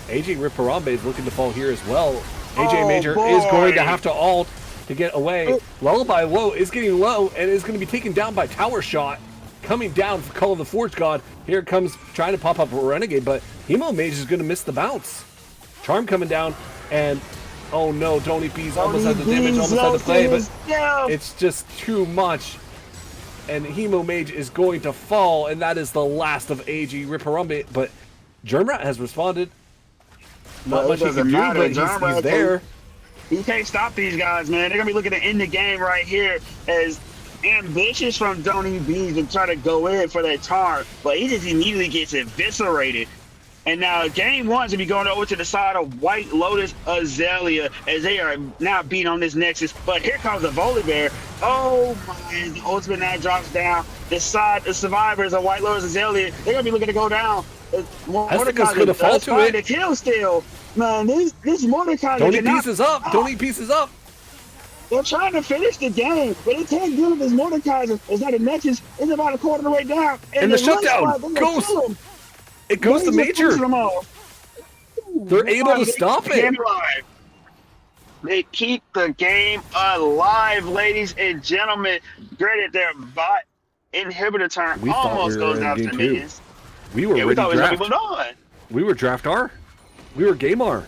Speaker 2: AJ Ripparambe is looking to fall here as well. AJ Major is going to have to ult to get away. Lullaby low is getting low and is going to be taken down by Tower Shot. Coming down for Call of the Forge God. Here it comes, trying to pop up a Renegade, but Hemo Mage is going to miss the bounce. Charm coming down, and oh no, Don't Eat Bees almost had the damage, almost had the play, but it's just too much. And Hemo Mage is going to fall, and that is the last of AG Ripparambe. But Germrat has responded. Not much he can do, but he's there.
Speaker 1: He can't stop these guys, man. They're going to be looking to end the game right here as ambitious from Don't Eat Bees to try to go in for that charm, but he just immediately gets eviscerated. And now game one's gonna be going over to the side of White Lotus Azelea as they are now beating on this Nexus. But here comes the Volibear. Oh my, the ultimate now drops down. The survivors of White Lotus Azelea, they're gonna be looking to go down.
Speaker 2: Mordekaiser's gonna fall to it.
Speaker 1: The kill still. Man, this Mordekaiser.
Speaker 2: Don't Eat Pieces up! Don't Eat Pieces up!
Speaker 1: They're trying to finish the game, but they can't do it because Mordekaiser is not a Nexus. It's about a quarter of the way down.
Speaker 2: And the shutdown goes. It goes to Major. They're able to stop it.
Speaker 1: They keep the game alive, ladies and gentlemen. Granted, their bot inhibitor turn almost goes down to the minions.
Speaker 2: We were ready
Speaker 1: to draft.
Speaker 2: We were draft R. We were Gamar.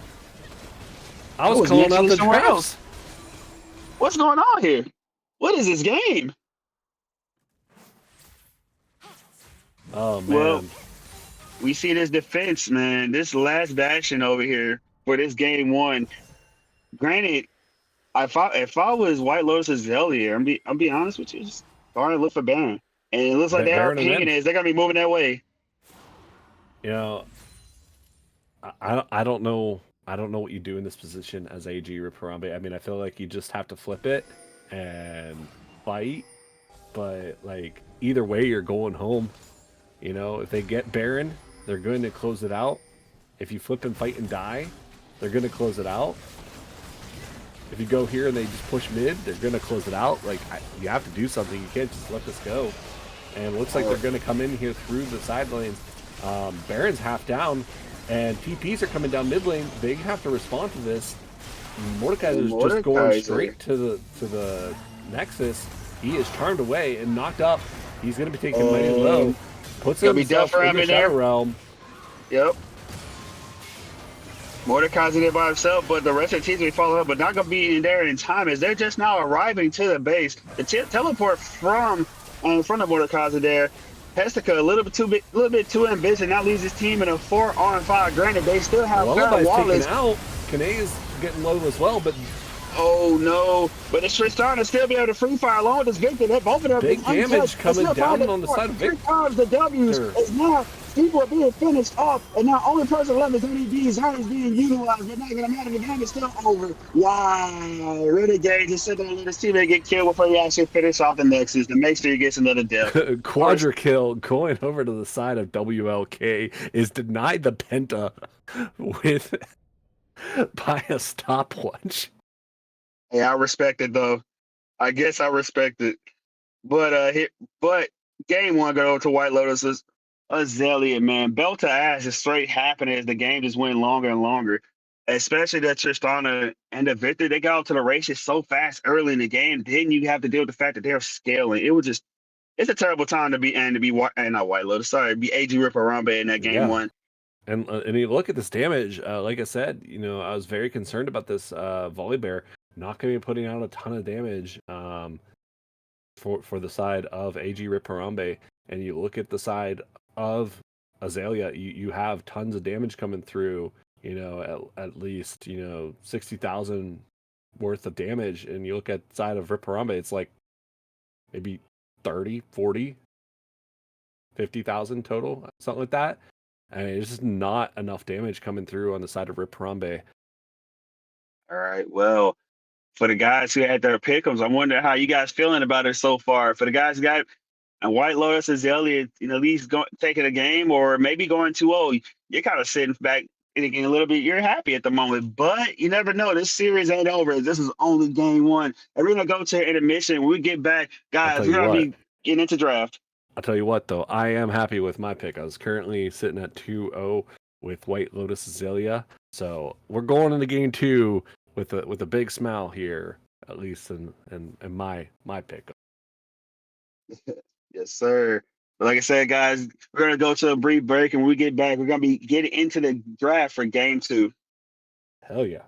Speaker 2: I
Speaker 1: I
Speaker 2: was
Speaker 1: was
Speaker 2: calling out
Speaker 1: mentally
Speaker 2: the
Speaker 1: somewhere
Speaker 2: drafts.
Speaker 1: else. What's going on here? What is this game?
Speaker 2: Oh
Speaker 1: Well,
Speaker 2: man,
Speaker 1: we see this defense, man. This last bastion over here for this game one. Granted, if I was White Lotus Azelea, I'm be honest with you, just go ahead and look for Baron. And it looks like their
Speaker 2: Baron and
Speaker 1: opinion
Speaker 2: then
Speaker 1: is they're gonna be moving that way.
Speaker 2: you know I don't know. I don't know what you do in this position as AG or Harambe. I mean, I feel like you just have to flip it and fight. But like either way, you're going home. You know, if they get Baron, they're going to close it out. If you flip and fight and die, they're going to close it out. If you go here and they just push mid, they're going to close it out. Like, you have to do something. You can't just let this go. And it looks like they're going to come in here through the side lanes. Baron's half down, and TPs are coming down mid lane. They have to respond to this. Mordekaiser's just going straight to the Nexus. He is charmed away and knocked up. He's going to be taken mighty low. Puts himself in the Shadow Realm.
Speaker 1: Yep. Mordekaiser there by himself, but the rest of the teams will be following up, but not going to be in there in time as they're just now arriving to the base. The teleport from in front of Mordekaiser there. Pestica a little bit too ambitious. Now leaves his team in a 4-on-5. Granted, they still have
Speaker 2: Lullaby's
Speaker 1: Wallace.
Speaker 2: Taken out. Kane is getting low as well, but
Speaker 1: oh no! But it's starting to still be able to free fire along with this Victor. They're both of them
Speaker 2: big damage coming down on the side of Victor.
Speaker 1: 3 times the W's is now people are being finished off, and now only person left is NEB. Zion is being utilized, but not gonna matter. The game is still over. Wow! Renegade just sitting there and let his teammate get killed before he actually finish off the Nexus to make sure he gets another death.
Speaker 2: Quadra kill going over to the side of WLK is denied the penta with by a stopwatch.
Speaker 1: Hey, I respect it though. I guess I respect it. But game one go to White Lotus's Azelea, man. Belt to ass is straight happening as the game just went longer and longer. Especially that Tristana and the Victor, they got out to the races so fast early in the game. Then you have to deal with the fact that they're scaling. It's a terrible time to be not White Lotus, sorry, be AG Ripper Harambe in that game one.
Speaker 2: And you look at this damage, like I said, I was very concerned about this Volley Bear not going to be putting out a ton of damage for the side of AG Rip Harambe. And you look at the side of Azelea, you have tons of damage coming through, at least, 60,000 worth of damage. And you look at the side of Rip Harambe, it's like maybe 30, 40, 50,000 total, something like that. And it's just not enough damage coming through on the side of Rip Harambe.
Speaker 1: All right. Well, for the guys who had their pick'ems, I wonder how you guys feeling about it so far. For the guys who got and White Lotus Azelea, at least taking a game or maybe going 2-0, you're kind of sitting back thinking a little bit. You're happy at the moment, but you never know. This series ain't over. This is only game one. And we're gonna go to intermission. When we get back, guys, we're gonna be getting into draft.
Speaker 2: I'll tell you what, though, I am happy with my pick. I was currently sitting at 2-0 with White Lotus Azelea, so we're going into game two with a big smile here, at least in my pick.
Speaker 1: Yes, sir. But like I said, guys, we're gonna go to a brief break, and when we get back, we're gonna be getting into the draft for game two.
Speaker 2: Hell yeah.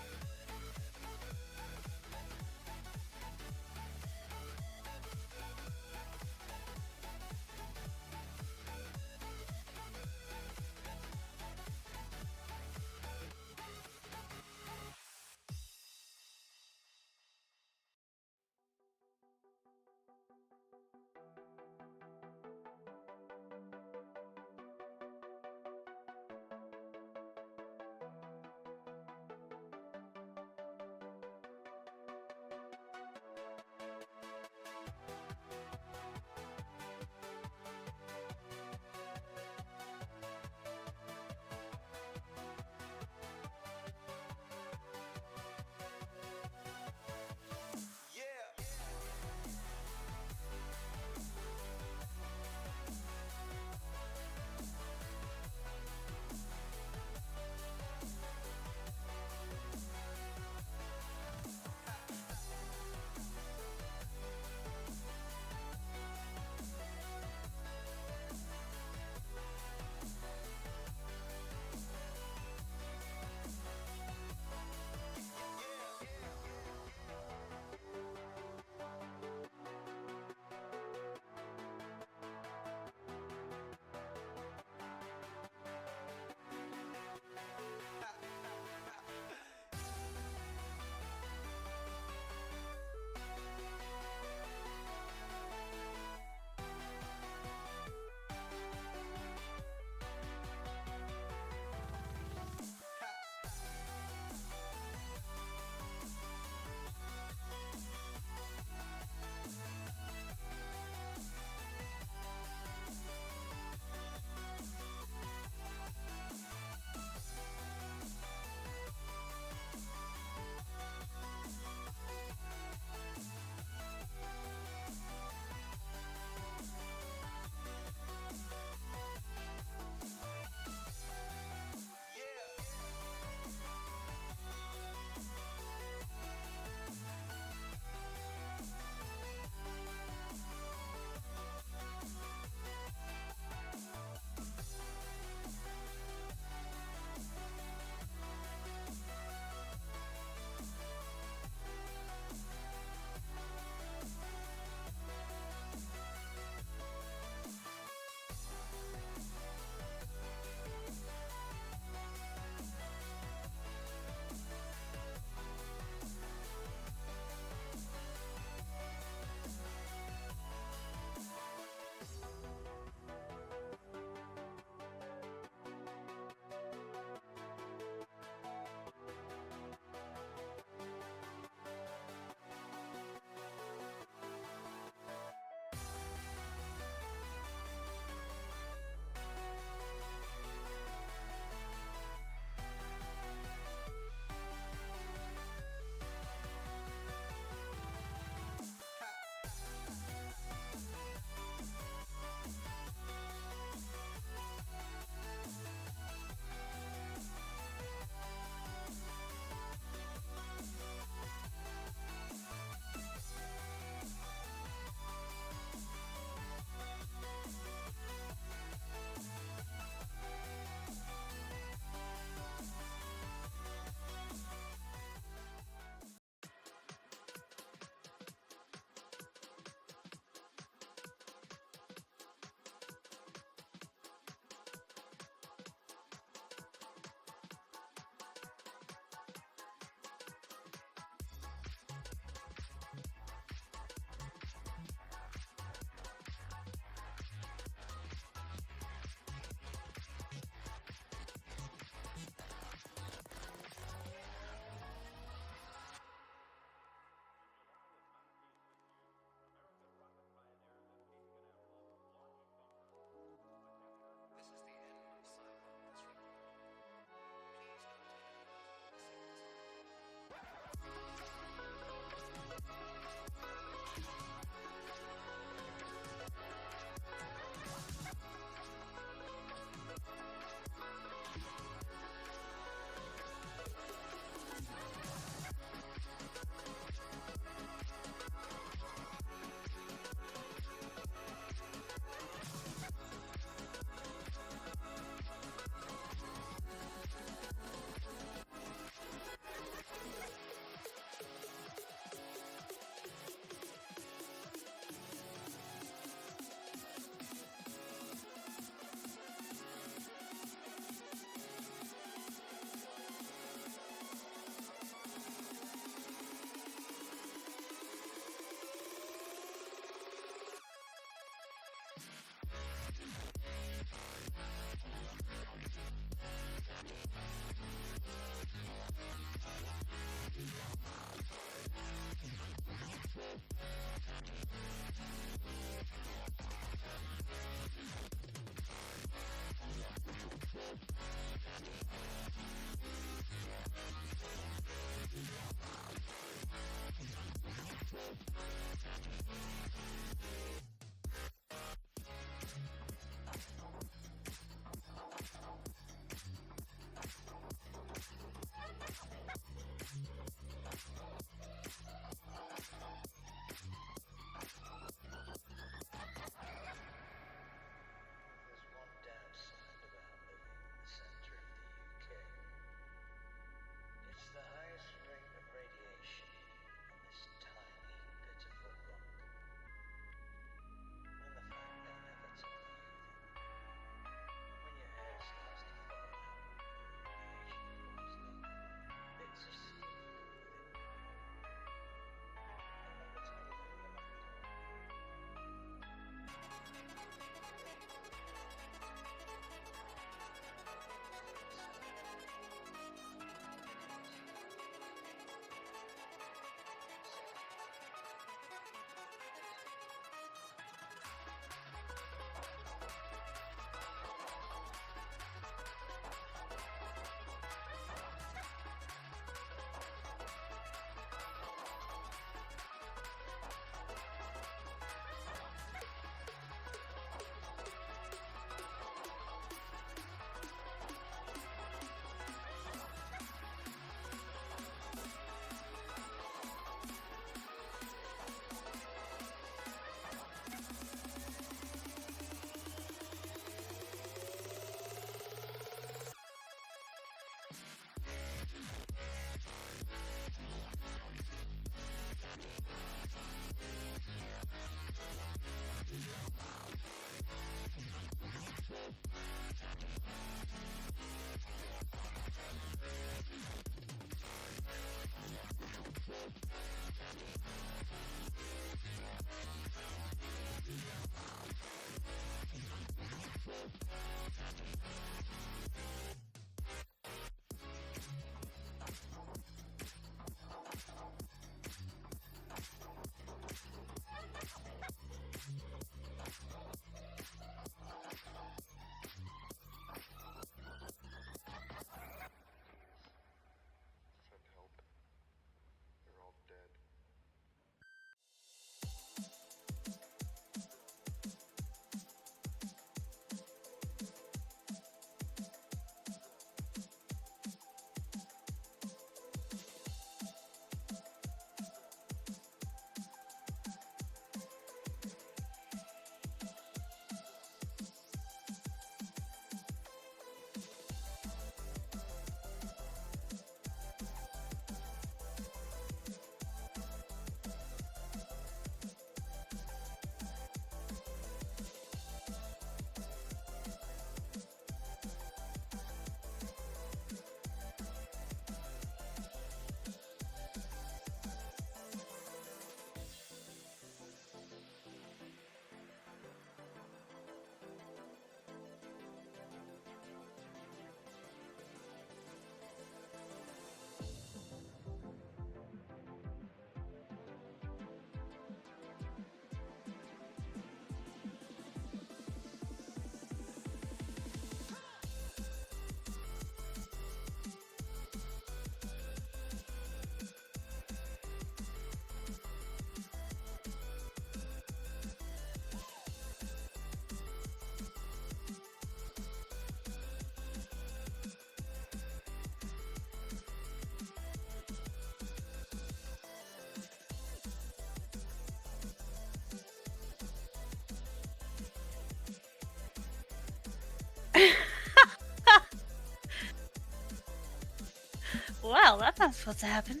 Speaker 3: Well, that's not supposed to happen.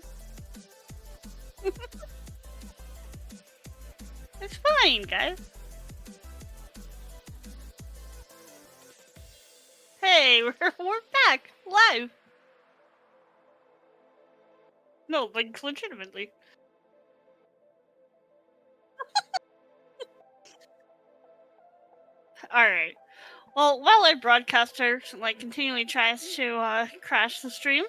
Speaker 3: It's fine, guys. Hey, we're back live. No, like legitimately. All right. Well, while our broadcaster like continually tries to crash the stream,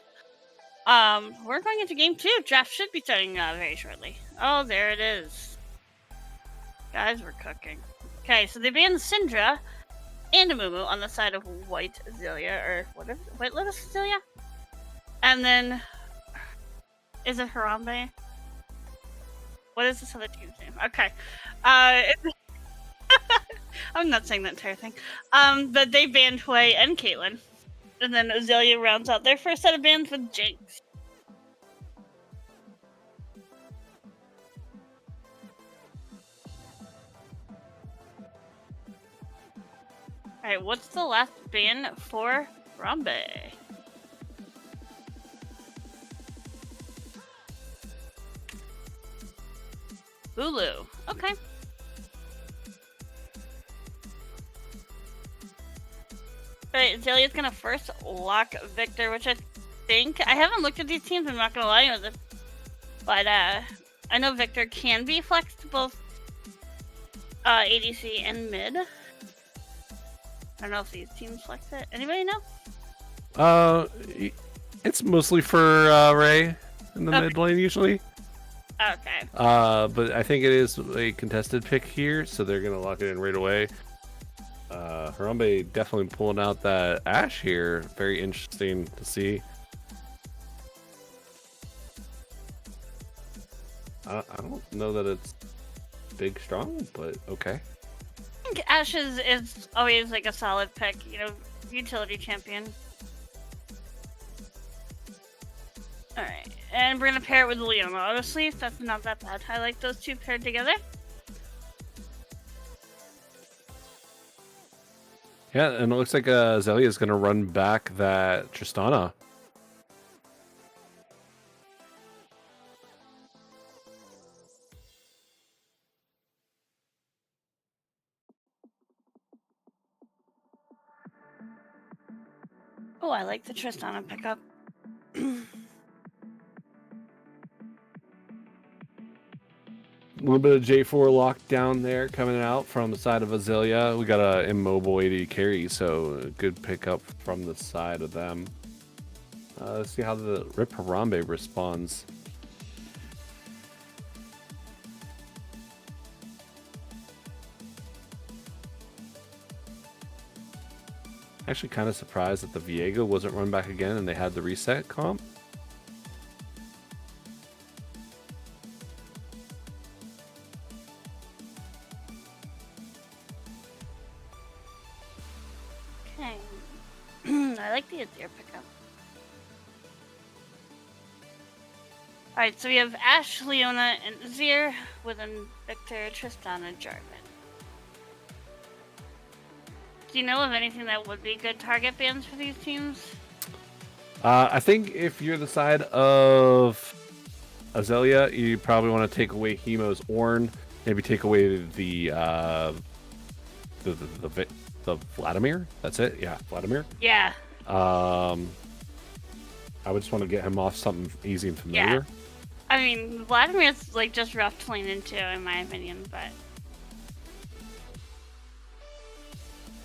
Speaker 3: we're going into game 2. Draft should be starting very shortly. Oh, there it is. Guys, we're cooking. Okay, so they banned Syndra and Amumu on the side of White Azelea, or whatever, White Lotus Azelea? And then, is it Harambe? What is this other team's name? Okay. I'm not saying that entire thing. But they banned Hui and Caitlyn. And then Azelea rounds out their first set of bans with Jinx. Alright, what's the last ban for Harambe? Bulu. Okay. Alright, Azalea's gonna first lock Victor, which I haven't looked at these teams, I'm not gonna lie with it. But I know Victor can be flexed to both ADC and mid. I don't know if these teams flex it. Anybody know?
Speaker 2: It's mostly for Ray in the mid lane usually.
Speaker 3: Okay.
Speaker 2: But I think it is a contested pick here, so they're gonna lock it in right away. Harambe definitely pulling out that Ashe here. Very interesting to see. I don't know that it's big strong, but okay.
Speaker 3: I think Ashe is always like a solid pick, you know, utility champion. Alright, and we're gonna pair it with Leona. Honestly, that's not that bad. I like those two paired together.
Speaker 2: Yeah, and it looks like Azelea is gonna run back that Tristana.
Speaker 3: Oh, I like the Tristana pickup.
Speaker 2: A little bit of J4 lockdown there coming out from the side of Azelea. We got a immobile AD carry, so a good pickup from the side of them. Let's see how the Rip Harambe responds. Actually kind of surprised that the Viego wasn't run back again and they had the reset comp.
Speaker 3: Okay. I like the Azir pickup. Alright, so we have Ashe, Leona, and Azir within Victor, Tristana, Jarvan. Do you know of anything that would be good target bans for these teams?
Speaker 2: I think if you're the side of Azelea, you probably want to take away Hemo's Ornn, maybe take away the Vladimir. That's it. Yeah, Vladimir.
Speaker 3: Yeah.
Speaker 2: I would just want to get him off something easy and familiar.
Speaker 3: Yeah. I mean, Vladimir's like just rough to lean into, in my opinion, but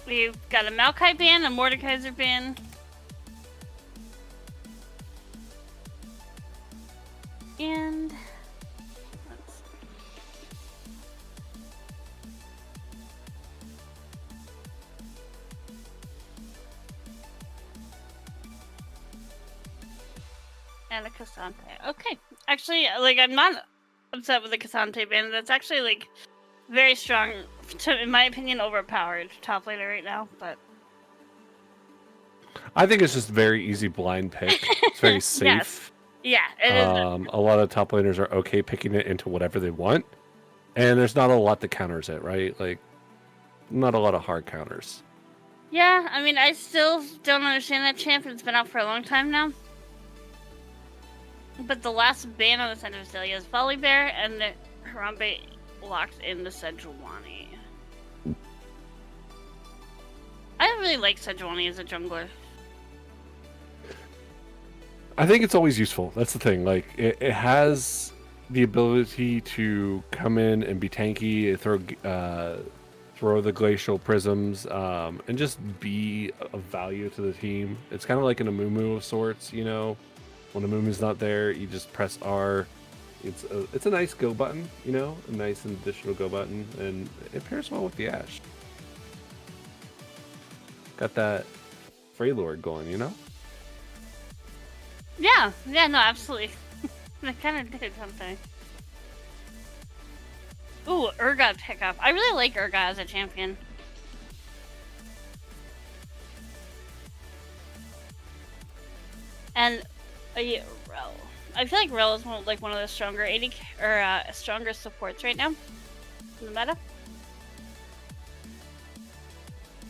Speaker 3: we've got a Maokai ban, a Mordekaiser ban. And let's see. And a Cassante. Okay. Actually, like, I'm not upset with the Cassante ban. That's actually, like, very strong, in my opinion, overpowered top laner right now, but
Speaker 2: I think it's just a very easy blind pick. It's very safe.
Speaker 3: Yes. Yeah, it is.
Speaker 2: A lot of top laners are okay picking it into whatever they want, and there's not a lot that counters it, right? Like, not a lot of hard counters.
Speaker 3: Yeah, I mean, I still don't understand that champ. It's been out for a long time now. But the last ban on the side of Azelea is Volibear, and the Harambe locked in the Sejuani. I really like Sejuani as a jungler.
Speaker 2: I think it's always useful. That's the thing. Like, it has the ability to come in and be tanky, throw the glacial prisms, and just be of value to the team. It's kind of like an Amumu of sorts, you know. When Amumu's not there, you just press R. It's a nice go button, you know, a nice additional go button, and it pairs well with the Ashe. Got that Freylord going, you know.
Speaker 3: Yeah, no, absolutely. I kind of did something. Ooh, Urgot pickup. I really like Urgot as a champion. And yeah, Rel. I feel like Rel is one of the stronger AD or stronger supports right now in the meta.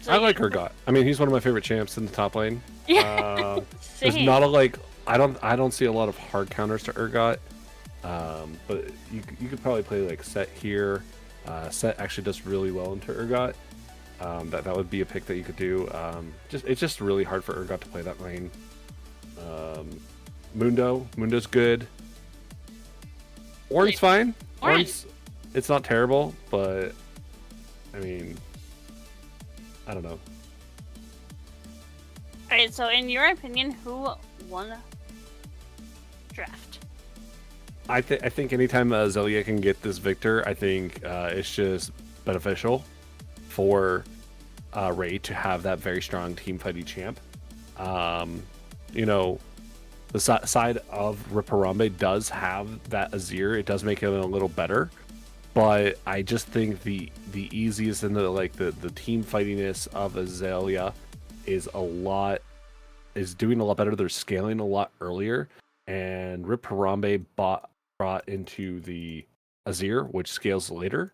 Speaker 3: So
Speaker 2: I like Urgot. I mean, he's one of my favorite champs in the top lane.
Speaker 3: Yeah,
Speaker 2: There's not a I don't see a lot of hard counters to Urgot. But you could probably play like Set here. Set actually does really well into Urgot. That would be a pick that you could do. It's just really hard for Urgot to play that lane. Mundo's good. Ornn's fine. Ornn's it's not terrible, but I mean, I don't know.
Speaker 3: Alright, so in your opinion, who won draft?
Speaker 2: I think anytime Azelea can get this victor, I think it's just beneficial for Ray to have that very strong team fighting champ. You know, the side of Harambe does have that Azir. It does make him a little better, but I just think the easiest and the team fightiness of Azelea is doing a lot better. They're scaling a lot earlier, and Rip Harambe brought into the Azir, which scales later.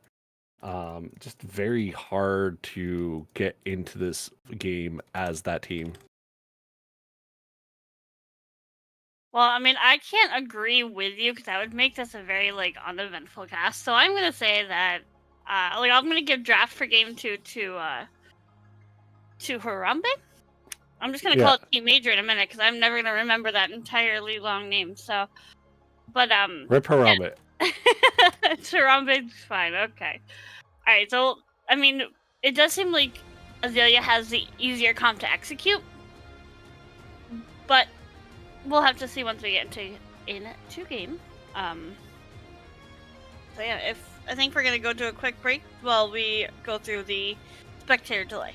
Speaker 2: Just very hard to get into this game as that team.
Speaker 3: Well, I mean, I can't agree with you because that would make this a very uneventful cast. So I'm gonna say that I'm gonna give draft for game 2 to Harambe. I'm just gonna call it Team Major in a minute because I'm never gonna remember that entirely long name. So, but
Speaker 2: Rip Harambe.
Speaker 3: Yeah. Harambe's fine. Okay. All right. So I mean, it does seem like Azelea has the easier comp to execute, but we'll have to see once we get into game. So yeah, I think we're gonna go to a quick break while we go through the spectator delay.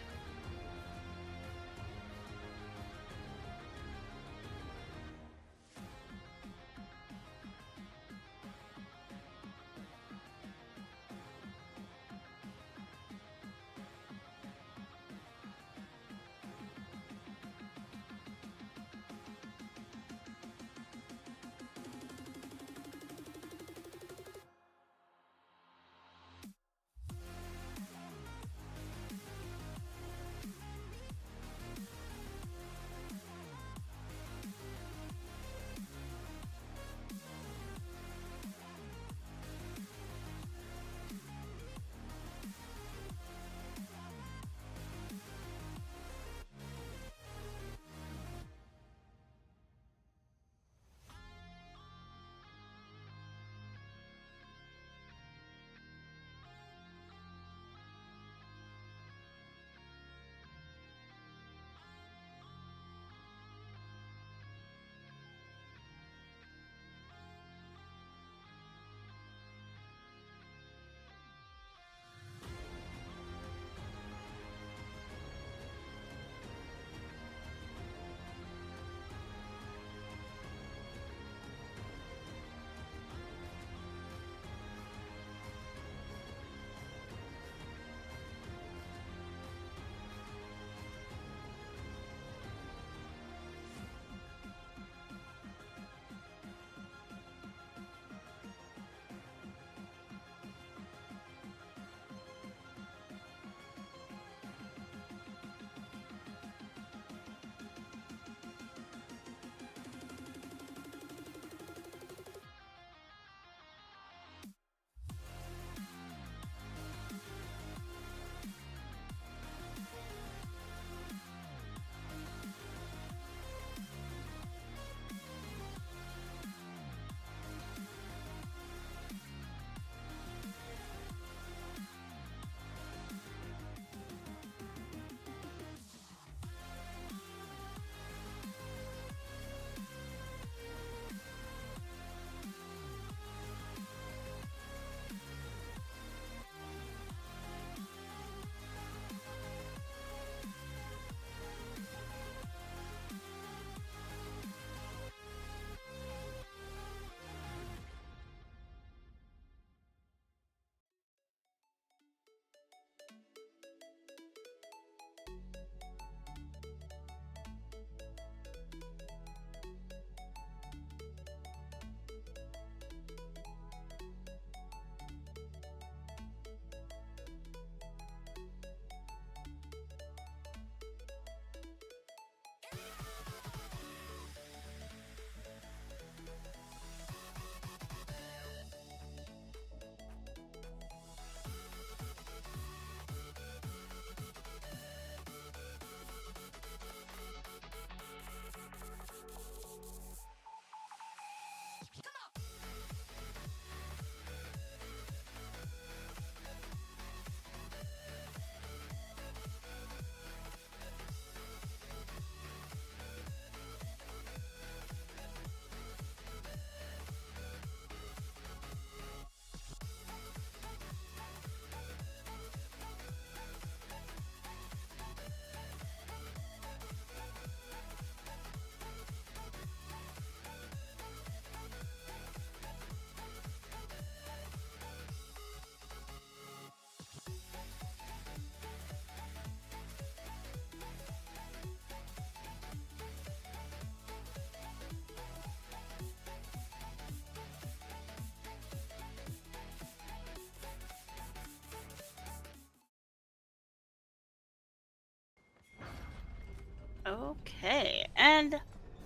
Speaker 3: Okay, and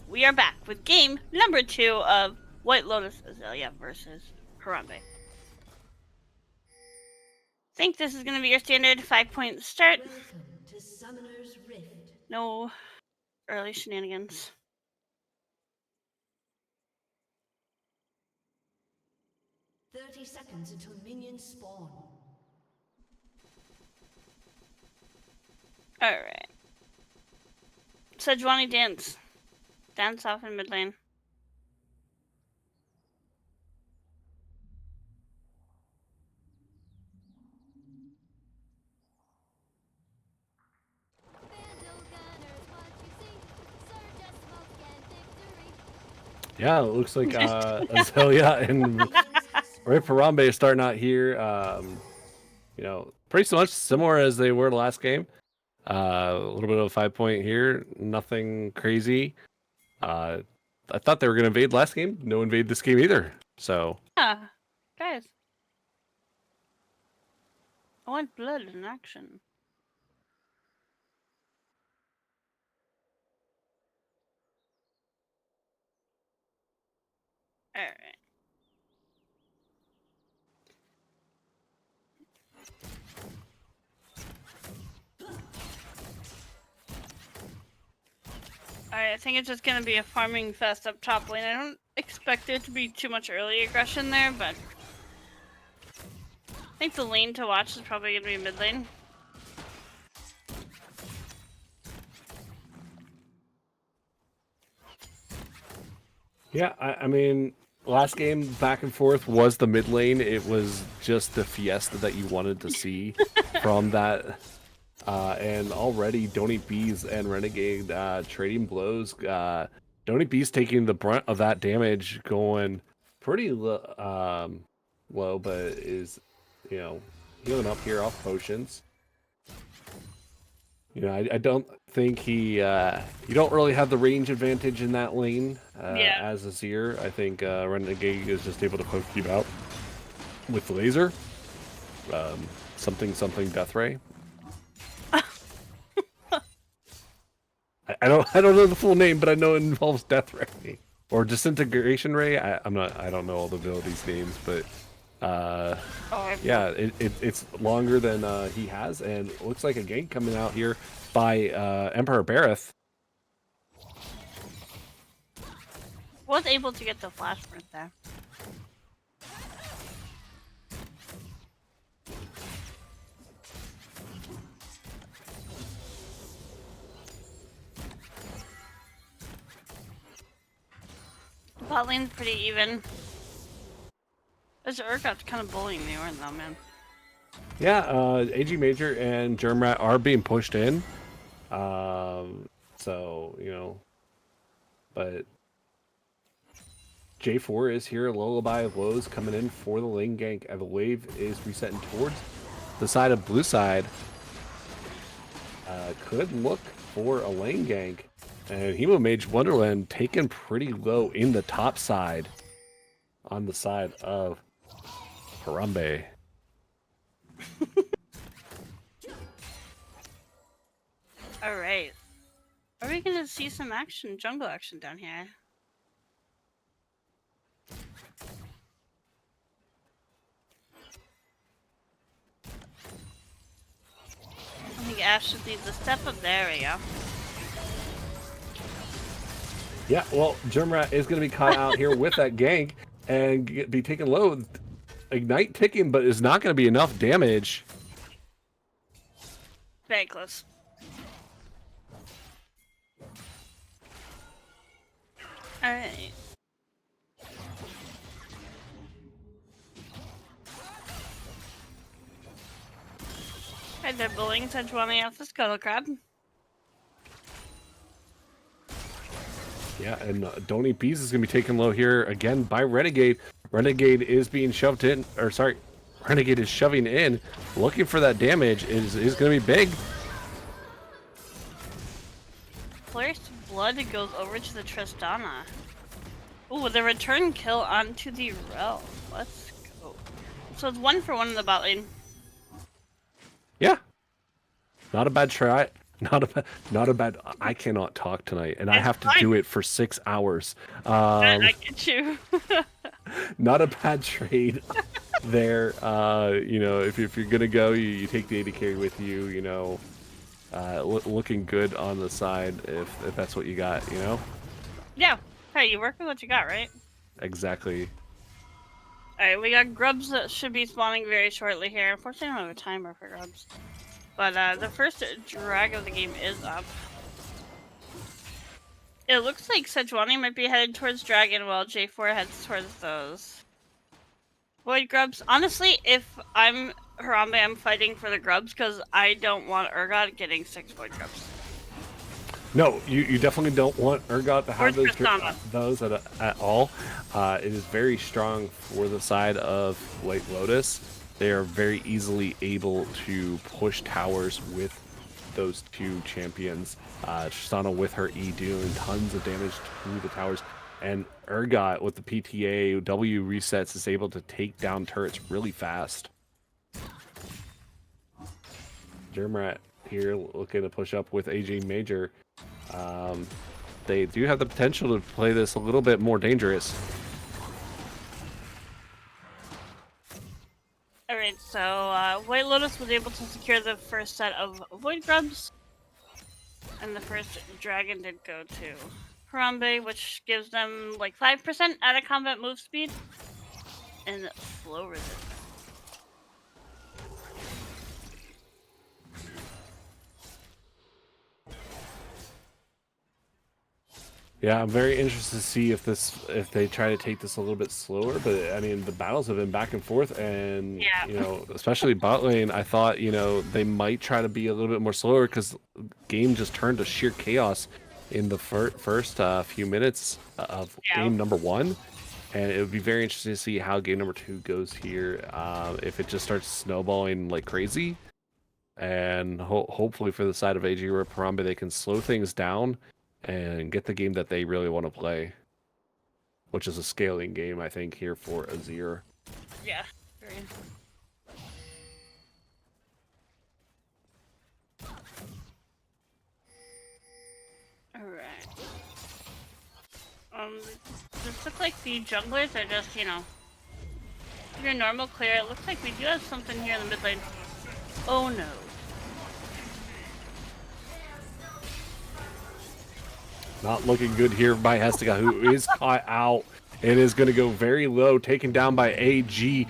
Speaker 3: we are back with game number 2 of White Lotus Azelea versus Harambe. Think this is going to be your standard 5-point start.
Speaker 4: Welcome to Summoner's Rift.
Speaker 3: No early shenanigans.
Speaker 4: "30 seconds until minions spawn."
Speaker 3: Alright. Sejuani dance. Dance off in mid lane.
Speaker 2: Yeah, it looks like Azelea and Harambe is starting out here. You know, pretty much similar as they were last game. A little bit of a 5-point here, nothing crazy. I thought they were going to invade last game. No invade this game either. So
Speaker 3: Yeah, guys. I want blood in action. Alright. Alright, I think it's just gonna be a farming fest up top lane. I don't expect there to be too much early aggression there, but I think the lane to watch is probably gonna be mid lane.
Speaker 2: yeah, I mean, last game back and forth was the mid lane. It was just the fiesta that you wanted to see from that. And already Donny Bees and Renegade trading blows. Donny Bees taking the brunt of that damage, going pretty low, but is, you know, healing up here off potions. You know, I don't think he, you don't really have the range advantage in that lane as Azir. I think Renegade is just able to poke you out with laser. Something death ray. I don't know the full name, but I know it involves death ray or disintegration ray. I don't know all the abilities names, but yeah, it's longer than he has, and it looks like a gank coming out here by Emperor Bareth.
Speaker 3: Was able to get the flash burst there. Bot lane's pretty even. This Urgot's kind of bullying the Ornn though, man.
Speaker 2: Yeah, AG Major and Germrat are being pushed in. So, you know, but J4 is here. Lullaby of Lows coming in for the lane gank. And the wave is resetting towards the side of blue side. Could look for a lane gank. And Hemo Mage Wonderland taken pretty low in the top side on the side of Harambe.
Speaker 3: Alright. Are we gonna see some action, jungle action down here? I think Ash just needs a step up. There we go.
Speaker 2: Yeah, well, Germrat is going to be caught out here with that gank and be taken low. Ignite ticking, but is not going to be enough damage.
Speaker 3: Very close. Alright. And they're bullying Sejuani off the Scuttle Crab.
Speaker 2: Yeah, and Donny Bees is going to be taken low here again by Renegade. Renegade is being shoved in, or sorry, Renegade is shoving in, looking for that damage. Is going to be big.
Speaker 3: Flourish Blood goes over to the Tristana. Ooh, the return kill onto the Realm. Let's go. So it's 1 for 1 in the bot lane.
Speaker 2: Yeah, not a bad try. Not a bad. I cannot talk tonight, and I
Speaker 3: It's
Speaker 2: have to
Speaker 3: fine.
Speaker 2: do it for 6 hours.
Speaker 3: I get you.
Speaker 2: Not a bad trade there. You know, if you're gonna go, you take the 80 carry with you. You know, looking good on the side if that's what you got. You know.
Speaker 3: Yeah. Hey, you work with what you got, right?
Speaker 2: Exactly.
Speaker 3: Alright, we got grubs that should be spawning very shortly here. Unfortunately, I don't have a timer for grubs. But the first drag of the game is up. It looks like Sejuani might be headed towards Dragon while J4 heads towards those Void Grubs. Honestly, if I'm Harambe, I'm fighting for the Grubs because I don't want Urgot getting 6 Void Grubs.
Speaker 2: No, you definitely don't want Urgot to have
Speaker 3: Or
Speaker 2: those
Speaker 3: Tristana.
Speaker 2: at all. It is very strong for the side of White Lotus. They are very easily able to push towers with those two champions. Tristana with her E doing tons of damage to the towers. And Urgot with the PTA W resets is able to take down turrets really fast. Germrat here looking to push up with AJ Major. They do have the potential to play this a little bit more dangerous.
Speaker 3: Alright, so White Lotus was able to secure the first set of Void Grubs. And the first dragon did go to Harambe, which gives them like 5% out of combat move speed and slow resistance.
Speaker 2: Yeah, I'm very interested to see if they try to take this a little bit slower. But I mean, the battles have been back and forth, and
Speaker 3: Yeah.
Speaker 2: you know, especially bot lane, I thought they might try to be a little bit more slower because game just turned to sheer chaos in the first few minutes of game number 1, and it would be very interesting to see how game number 2 goes here. If it just starts snowballing like crazy, and hopefully for the side of AG or Harambe, they can slow things down and get the game that they really want to play, which is a scaling game, I think, here for Azir.
Speaker 3: Yeah. Very. Alright. This looks like the junglers are just, your normal clear. It looks like we do have something here in the mid lane. Oh no.
Speaker 2: Not looking good here by Hestiga, who is caught out. It is going to go very low, taken down by AG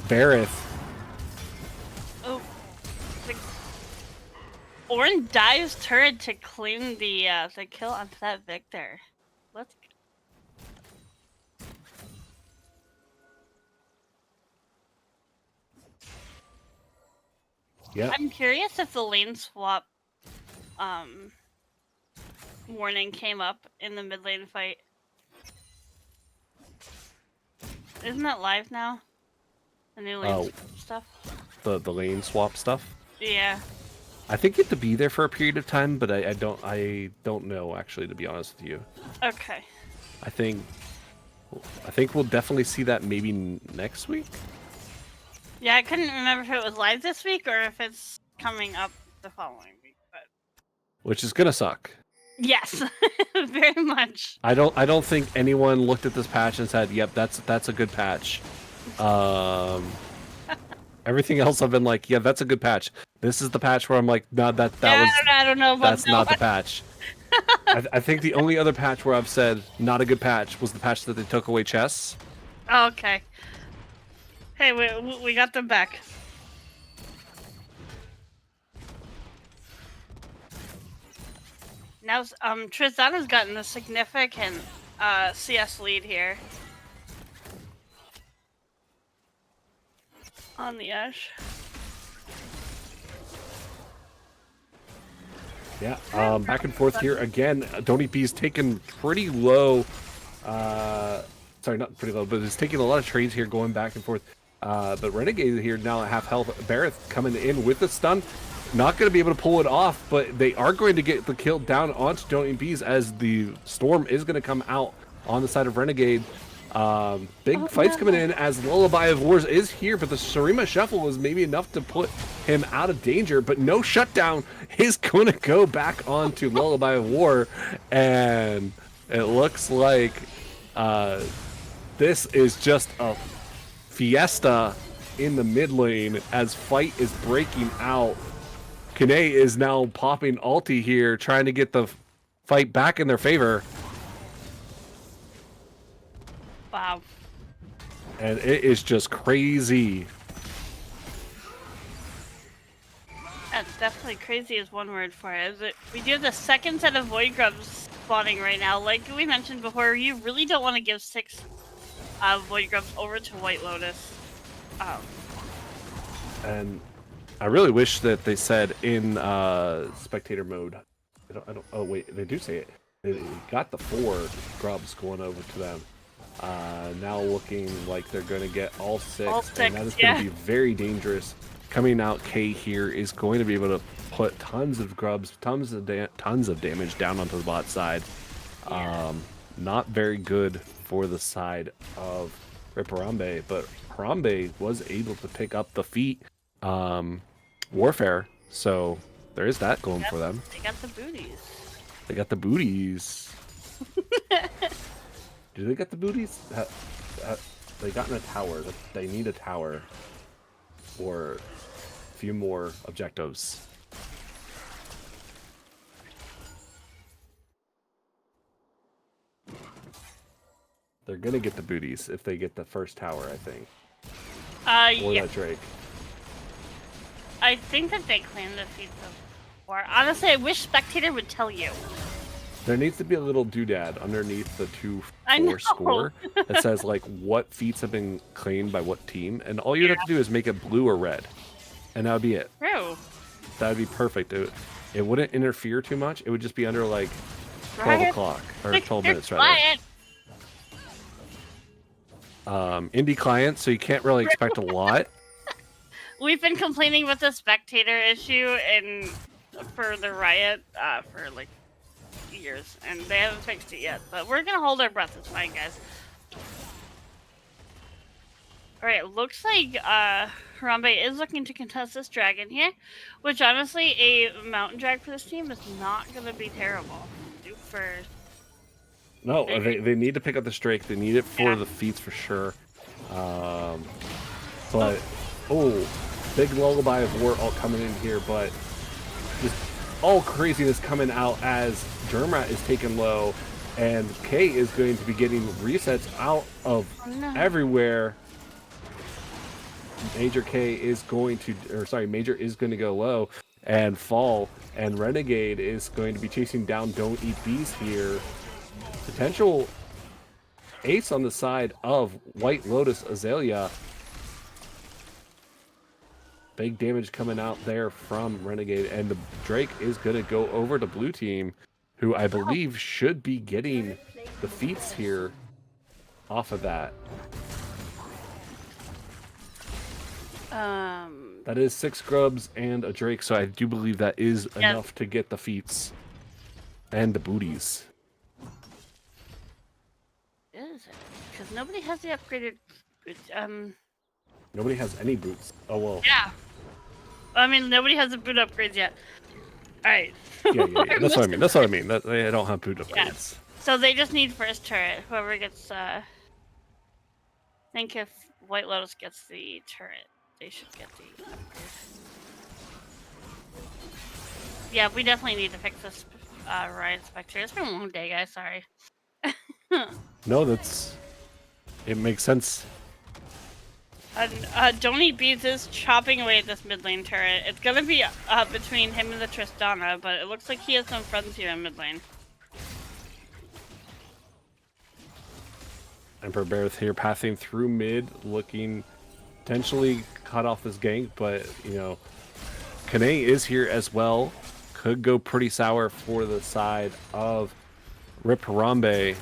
Speaker 2: Bareth.
Speaker 3: Oh. Ornn dives turret to claim the kill onto that Victor. Let's go.
Speaker 2: Yeah.
Speaker 3: I'm curious if the lane swap warning came up in the mid lane fight. Isn't that live now? The new lane stuff?
Speaker 2: The lane swap stuff?
Speaker 3: Yeah.
Speaker 2: I think it to be there for a period of time, but I don't know, actually, to be honest with you.
Speaker 3: Okay.
Speaker 2: I think we'll definitely see that maybe next week.
Speaker 3: Yeah, I couldn't remember if it was live this week or if it's coming up the following week, but
Speaker 2: Which is gonna suck.
Speaker 3: yes, very much.
Speaker 2: I don't think anyone looked at this patch and said, "Yep, that's a good patch." Everything else I've been like, "Yeah, that's a good patch." This is the patch where I'm like, "No,
Speaker 3: I don't know.
Speaker 2: That's not the patch." I think the only other patch where I've said not a good patch was the patch that they took away chests.
Speaker 3: Oh, okay. Hey, we got them back. Now, Tristana's gotten a significant CS lead here on the Ashe.
Speaker 2: Yeah, back and forth here again. Donny B's taken pretty low. Sorry, not pretty low, but it's taking a lot of trades here going back and forth. But Renegade here now at half health. Bareth coming in with the stun. Not going to be able to pull it off, but they are going to get the kill down onto Donny B's as the storm is going to come out on the side of Renegade. Big fights coming in as Lullaby of Wars is here, but the Shurima Shuffle is maybe enough to put him out of danger, but no shutdown is going to go back onto Lullaby of War, and it looks like this is just a fiesta in the mid lane as fight is breaking out. Kane is now popping ulti here, trying to get the fight back in their favor.
Speaker 3: Wow.
Speaker 2: And it is just crazy.
Speaker 3: That's definitely crazy is one word for it. We do have the second set of Void Grubs spawning right now. Like we mentioned before, you really don't want to give 6 Void Grubs over to White Lotus.
Speaker 2: And I really wish that they said in spectator mode. I don't. Oh wait, they do say it. They got the 4 grubs going over to them. Now looking like they're going to get all 6, and that is going to be very dangerous. Coming out, K here is going to be able to put tons of grubs, tons of damage down onto the bot side. Not very good for the side of Rip Harambe, but Harambe was able to pick up the feat Warfare, so there is that going for them.
Speaker 3: They got the booties.
Speaker 2: They got the booties. Do they get the booties? They got in a tower. They need a tower or a few more objectives. They're gonna get the booties if they get the first tower, I think. Or that Drake.
Speaker 3: I think that they claim the feats of war. Honestly, I wish Spectator would tell you.
Speaker 2: There needs to be a little doodad underneath the 2-4 score that says like what feats have been claimed by what team, and all you'd have to do is make it blue or red, and that would be it.
Speaker 3: True.
Speaker 2: That would be perfect. It wouldn't interfere too much. It would just be under like 12 o'clock or 12 minutes rather. Indie client, so you can't really expect a lot.
Speaker 3: We've been complaining with the Spectator issue for the Riot for like years, and they haven't fixed it yet, but we're gonna hold our breath. It's fine, guys. Alright, looks like Harambe is looking to contest this dragon here, which honestly, a mountain drag for this team is not gonna be terrible.
Speaker 2: No, they need to pick up the Drake. They need it for the feats for sure. But big Lullaby of War all coming in here, but just all craziness coming out as Dermrat is taken low, and K is going to be getting resets out of everywhere. Major is going to go low and fall, and Renegade is going to be chasing down Don't Eat Bees here. Potential ace on the side of White Lotus Azelea. Big damage coming out there from Renegade, and the Drake is going to go over to blue team, who I believe should be getting the feats here off of that. That is 6 grubs and a Drake, so I do believe that is enough to get the feats and the booties.
Speaker 3: Is it? Because nobody has the upgraded boots.
Speaker 2: Nobody has any boots. Oh well.
Speaker 3: Yeah. I mean, nobody has the boot upgrades yet. Alright.
Speaker 2: Yeah. That's what I mean. They don't have boot upgrades.
Speaker 3: Yeah. So they just need first turret. Whoever gets, I think if White Lotus gets the turret, they should get the upgrade. Yeah, we definitely need to fix this Riot Spectre. It's been a long day, guys. Sorry.
Speaker 2: No, it makes sense.
Speaker 3: Don't Eat Beads is chopping away at this mid lane turret. It's gonna be between him and the Tristana, but it looks like he has some friends here in mid lane.
Speaker 2: Emperor Bearth here passing through mid, looking potentially cut off his gank, but Kane is here as well. Could go pretty sour for the side of Rip Harambe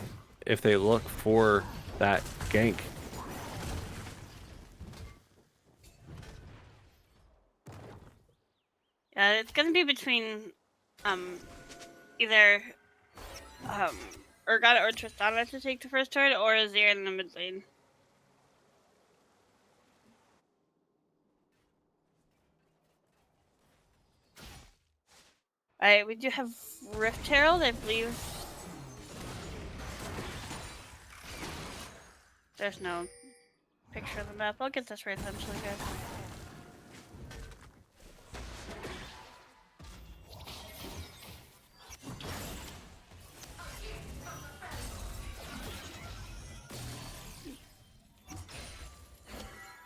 Speaker 2: if they look for that gank. It's
Speaker 3: gonna be between either Urgot or Tristana to take the first turret, or is there in the mid lane? Alright, we do have Rift Herald, I believe. There's no picture of the map. I'll get this right eventually, guys.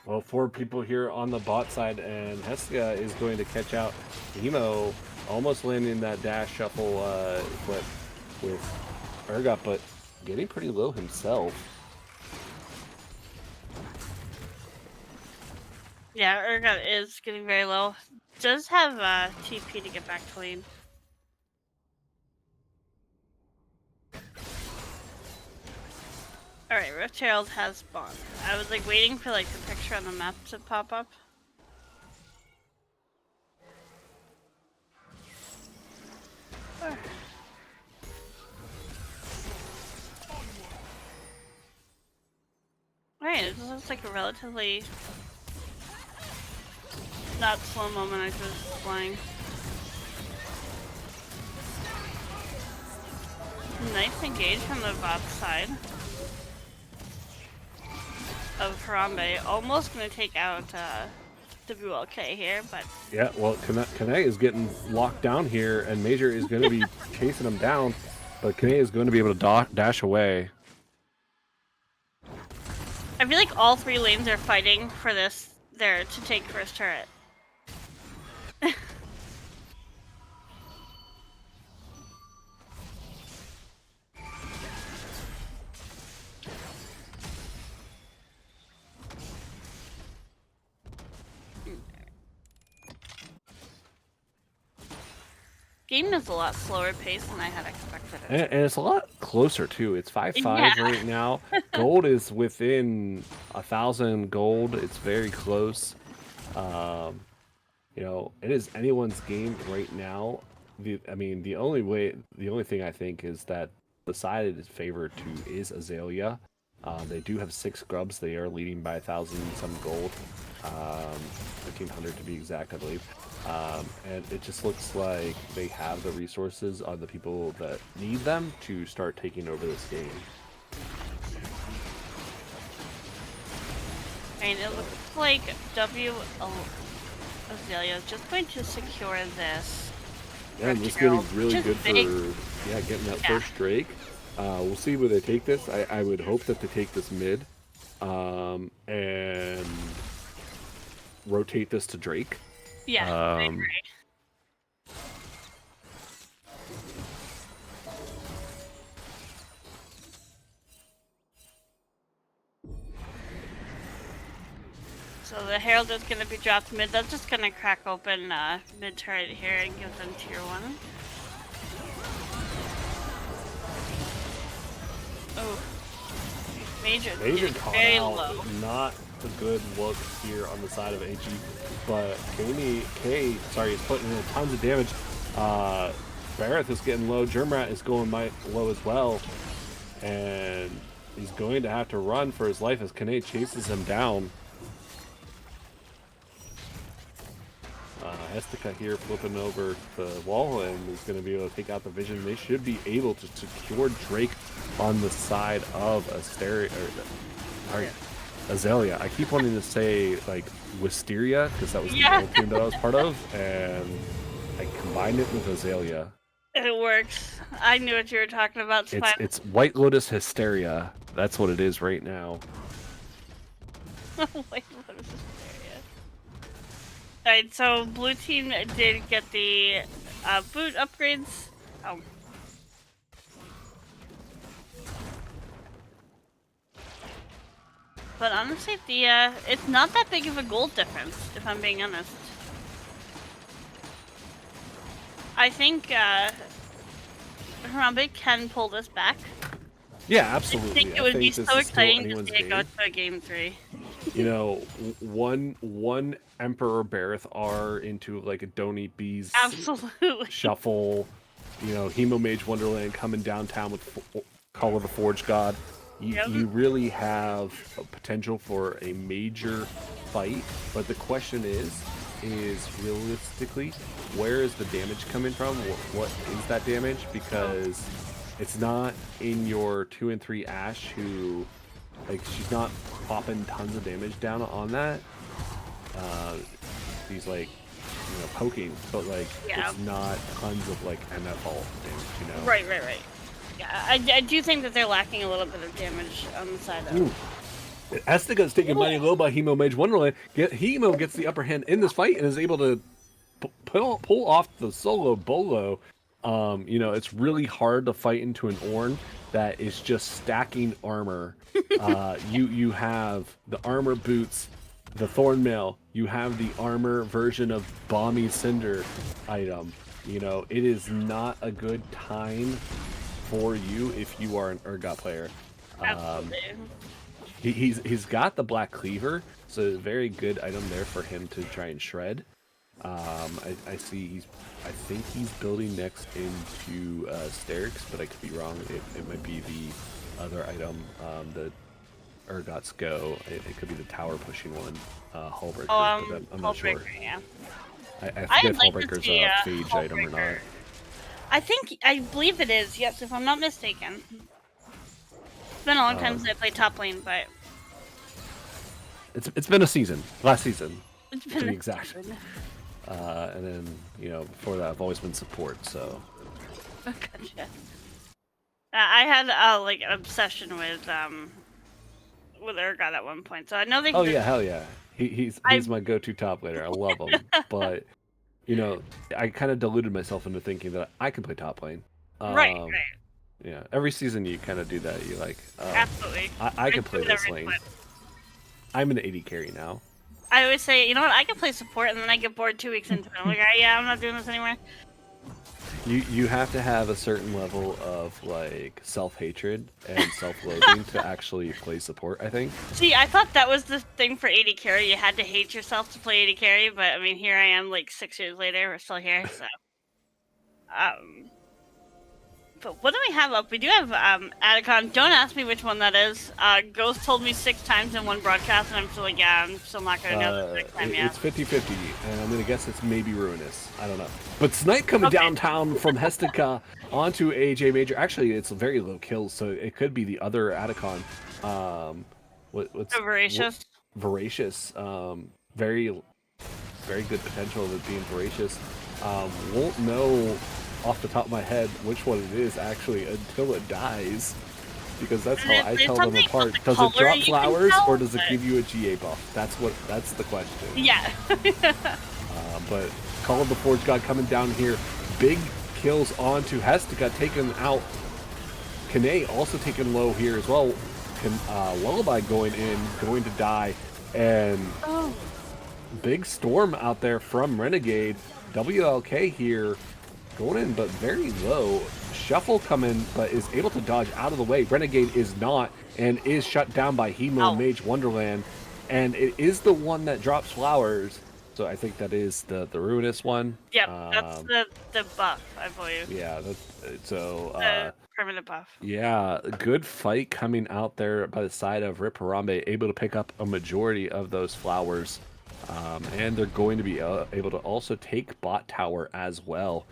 Speaker 2: Well, 4 people here on the bot side, and Hestia is going to catch out Emo, almost landing that dash shuffle flip with Urgot, but getting pretty low himself.
Speaker 3: Yeah, Urgot is getting very low. Does have TP to get back to lane. Alright, Rift Herald has spawned. I was like waiting for like the picture on the map to pop up. Alright, this looks like a relatively not slow moment I was flying. Nice engage from the bot side of Harambe. Almost gonna take out WLK here, but
Speaker 2: Yeah, well, Kane is getting locked down here, and Major is going to be chasing him down, but Kane is going to be able to dash away.
Speaker 3: I feel like all 3 lanes are fighting for this there to take first turret. Game is a lot slower paced than I had expected it.
Speaker 2: And it's a lot closer, too. It's 5-5
Speaker 3: Yeah.
Speaker 2: right now. Gold is within 1,000 gold. It's very close. You know, it is anyone's game right now. The only thing I think is that the side it is favored to is Azelea. They do have 6 scrubs. They are leading by 1,000 some gold, 1,500 to be exact, I believe. And it just looks like they have the resources on the people that need them to start taking over this game.
Speaker 3: And it looks like Azelea is just going to secure this.
Speaker 2: Yeah, and this is going to be really good for getting that first Drake. We'll see where they take this. I would hope that they take this mid and rotate this to Drake.
Speaker 3: Yeah, I agree. So the Herald is going to be dropped mid. That's just going to crack open mid turret here and give them tier 1. Oh. Major
Speaker 2: caught
Speaker 3: very
Speaker 2: out.
Speaker 3: low.
Speaker 2: Not a good look here on the side of AG, but K is putting in tons of damage. Bareth is getting low. Germrat is going low as well, and he's going to have to run for his life as Kane chases him down. Estica here flipping over the wall and is going to be able to take out the vision. They should be able to secure Drake on the side of Azelea. I keep wanting to say like Wisteria because that was the old team that I was part of, and I combined it with Azelea.
Speaker 3: It works. I knew what you were talking about.
Speaker 2: It's White Lotus Hysteria. That's what it is right now.
Speaker 3: White Lotus Hysteria. Alright, so blue team did get the boot upgrades. Oh. But honestly, it's not that big of a gold difference, if I'm being honest. I think Harambe can pull this back.
Speaker 2: Yeah, absolutely.
Speaker 3: I think it would be so exciting to see it go to a game 3.
Speaker 2: You know, one Emperor Bareth R into like a Doni Bees
Speaker 3: Absolutely.
Speaker 2: shuffle. You know, Hemo Mage Wonderland coming downtown with Call of the Forge God.
Speaker 3: Yep.
Speaker 2: You really have a potential for a major fight, but the question is realistically, where is the damage coming from? What is that damage? Because it's not in your 2 and 3 Ashe who, like, she's not popping tons of damage down on that. She's like, you know, poking, but like it's not tons of like MFL damage, you know.
Speaker 3: Right. Yeah, I do think that they're lacking a little bit of damage on the side of.
Speaker 2: Estiga's taken mighty low by Hemo Mage Wonderland. Hemo gets the upper hand in this fight and is able to pull off the solo bolo. You know, it's really hard to fight into an Ornn that is just stacking armor. You have the armor boots, the Thornmail. You have the armor version of Balmy Cinder item. You know, it is not a good time for you if you are an Urgot player.
Speaker 3: Absolutely.
Speaker 2: He's got the Black Cleaver, so a very good item there for him to try and shred. I see I think he's building next into Sterix, but I could be wrong. It might be the other item that Urgots go. It could be the tower pushing one, Hullbreaker, but I'm not sure.
Speaker 3: Yeah.
Speaker 2: I forget if Hullbreaker's a phage item or not.
Speaker 3: I believe it is, yes, if I'm not mistaken. It's been a long time since I played top lane, but
Speaker 2: it's been a season, last season,
Speaker 3: it's
Speaker 2: to
Speaker 3: been
Speaker 2: be exact. And then, you know, before that, I've always been support, so.
Speaker 3: Gotcha. I had like an obsession with Urgot at one point, so I know they.
Speaker 2: Oh yeah, hell yeah, he's my go-to top laner. I love him, but you know, I kind of deluded myself into thinking that I can play top lane.
Speaker 3: Right.
Speaker 2: Yeah, every season you kind of do that. You like,
Speaker 3: absolutely.
Speaker 2: I can play this lane. I'm an AD carry now.
Speaker 3: I always say, you know what, I can play support, and then I get bored 2 weeks into it. I'm like, yeah, I'm not doing this anymore.
Speaker 2: You have to have a certain level of like self-hatred and self-loathing to actually play support, I think.
Speaker 3: See, I thought that was the thing for AD carry. You had to hate yourself to play AD carry, but I mean, here I am, like 6 years later, we're still here. So, but what do we have up? We do have Adicon. Don't ask me which one that is. Ghost told me 6 times in one broadcast, and I'm still like, yeah, I'm still not gonna know the next time.
Speaker 2: It's 50-50, and I'm gonna guess it's maybe Ruinous. I don't know. But Snipe coming downtown from Hestica onto AJ Major. Actually, it's very low kills, so it could be the other Adicon. What's
Speaker 3: Voracious?
Speaker 2: Voracious. Very good potential of it being Voracious. Won't know off the top of my head which one it is actually until it dies, because that's how I tell them apart. Does it drop flowers or does it give you a GA buff? That's the question.
Speaker 3: Yeah.
Speaker 2: But Call of the Forge God coming down here, big kills onto Hestica, taken out. Kane also taken low here as well. Lullaby going to die, and big storm out there from Renegade. WLK here going in, but very low. Shuffle coming, but is able to dodge out of the way. Renegade is not, and is shut down by Hemo Mage Wonderland, and it is the one that drops flowers. So I think that is the Ruinous one.
Speaker 3: Yep, that's the buff, I believe.
Speaker 2: Yeah, so
Speaker 3: the permanent buff.
Speaker 2: Yeah, good fight coming out there by the side of Rip Harambe, able to pick up a majority of those flowers, and they're going to be able to also take bot tower as well.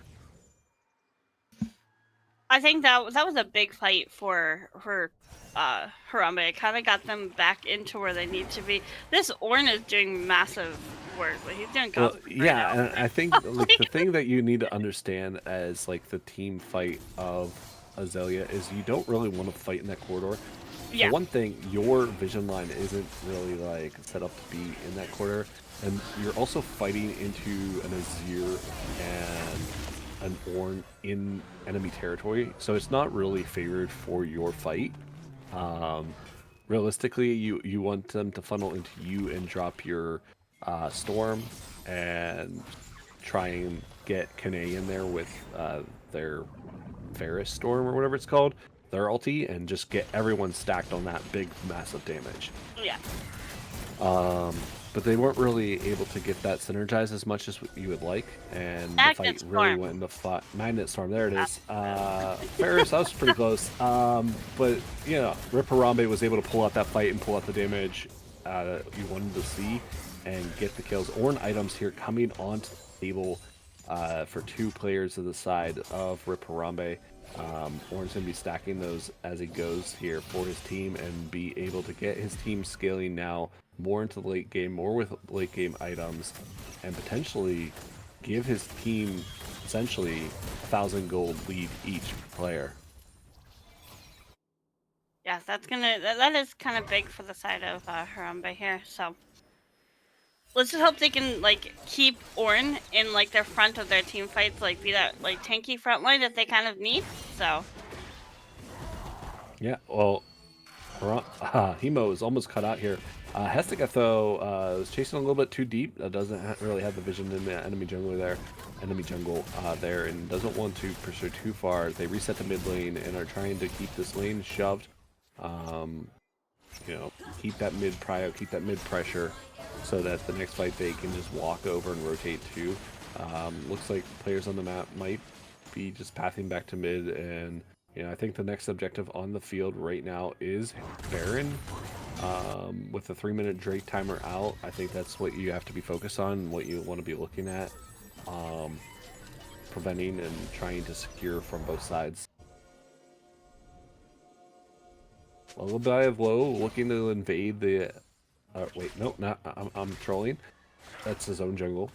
Speaker 3: I think that was a big fight for Harambe. It kind of got them back into where they need to be. This Ornn is doing massive work. Like, he's doing
Speaker 2: yeah, and I think like the thing that you need to understand as like the team fight of Azelea is you don't really want to fight in that corridor.
Speaker 3: Yeah.
Speaker 2: For one thing, your vision line isn't really like set up to be in that corridor, and you're also fighting into an Azir and an Ornn in enemy territory, so it's not really favored for your fight. Realistically, you want them to funnel into you and drop your Storm and try and get Kane in there with their Varus Storm or whatever it's called, their ulti, and just get everyone stacked on that big massive damage.
Speaker 3: Yeah.
Speaker 2: but they weren't really able to get that synergized as much as you would like, and the
Speaker 3: Magnet
Speaker 2: fight really
Speaker 3: Storm.
Speaker 2: went into Magnet Storm. There it is. Ferris, that was pretty close. But you know, Rip Harambe was able to pull out that fight and pull out the damage you wanted to see and get the kills. Ornn items here coming onto the table for 2 players to the side of Rip Harambe. Ornn's going to be stacking those as he goes here for his team and be able to get his team scaling now more into the late game, more with late game items, and potentially give his team essentially 1,000 gold lead each player.
Speaker 3: Yeah, that is kind of big for the side of Harambe here. So let's just hope they can like keep Ornn in like their front of their team fights, like be that like tanky front line that they kind of need. So
Speaker 2: Yeah, well, Hemo is almost cut out here. Hestica, though, was chasing a little bit too deep. Doesn't really have the vision in the enemy jungle there, and doesn't want to pursue too far. They reset the mid lane and are trying to keep this lane shoved. You know, keep that mid prio, keep that mid pressure, so that the next fight they can just walk over and rotate to. Looks like players on the map might be just pathing back to mid, and you know, I think the next objective on the field right now is Baron. With the 3-minute Drake timer out, I think that's what you have to be focused on and what you want to be looking at. Preventing and trying to secure from both sides. A little bit of low, looking to invade the... wait, no, not. I'm trolling. That's his own jungle.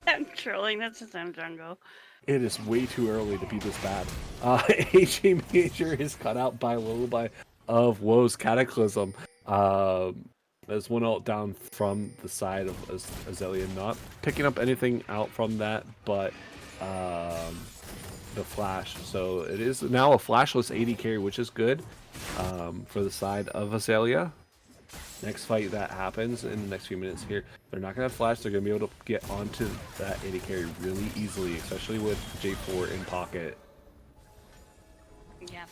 Speaker 3: I'm trolling. That's his own jungle.
Speaker 2: It is way too early to be this bad. AJ Major is cut out by Lullaby of Woe's Cataclysm. There's one ult down from the side of Azelea, not picking up anything out from that, but the flash. So it is now a flashless AD carry, which is good for the side of Azelea. Next fight that happens in the next few minutes here, they're not going to have flash. They're going to be able to get onto that AD carry really easily, especially with J4 in pocket.
Speaker 3: Yeah,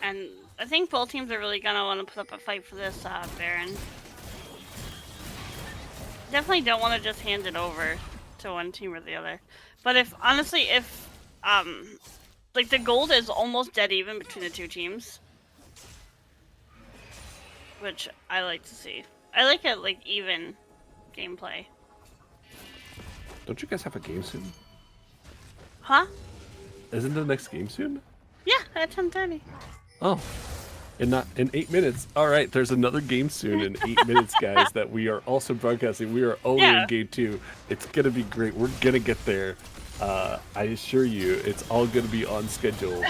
Speaker 3: and I think both teams are really going to want to put up a fight for this Baron. Definitely don't want to just hand it over to one team or the other. But if like the gold is almost dead even between the 2 teams, which I like to see. I like it like even gameplay.
Speaker 2: Don't you guys have a game soon?
Speaker 3: Huh?
Speaker 2: Isn't the next game soon?
Speaker 3: Yeah, at 10:30.
Speaker 2: Oh, in 8 minutes. All right, there's another game soon in 8 minutes, guys. That we are also broadcasting. We are only in game 2. It's gonna be great. We're gonna get there. I assure you, it's all gonna be on schedule.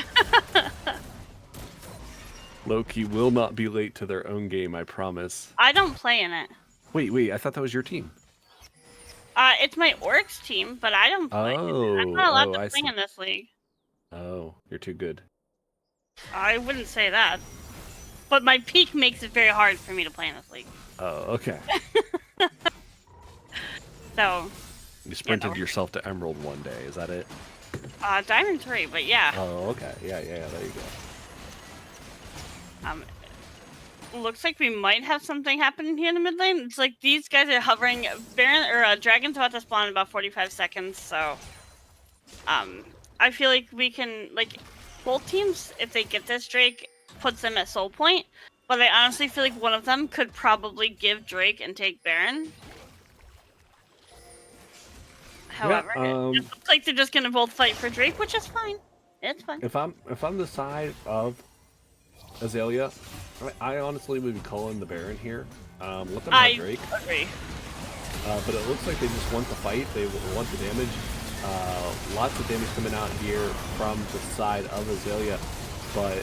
Speaker 2: Loki will not be late to their own game, I promise.
Speaker 3: I don't play in it.
Speaker 2: Wait, I thought that was your team.
Speaker 3: It's my Orcs team, but I don't play. I'm not allowed to play in this league.
Speaker 2: Oh, you're too good.
Speaker 3: I wouldn't say that. But my peak makes it very hard for me to play in this league.
Speaker 2: Oh, okay.
Speaker 3: So...
Speaker 2: You sprinted yourself to Emerald one day, is that it?
Speaker 3: Diamond 3, but yeah.
Speaker 2: Oh, okay. Yeah, there you go.
Speaker 3: Looks like we might have something happening here in the mid lane. It's like these guys are hovering. Baron or Dragon's about to spawn in about 45 seconds, so I feel like we can, like, both teams, if they get this Drake, puts them at soul point. But I honestly feel like one of them could probably give Drake and take Baron. However, it just looks like they're just gonna both fight for Drake, which is fine. It's fine.
Speaker 2: If I'm the side of Azelea, I honestly would be calling the Baron here. Let them have Drake.
Speaker 3: I agree.
Speaker 2: But it looks like they just want the fight. They want the damage. Lots of damage coming out here from the side of Azelea, but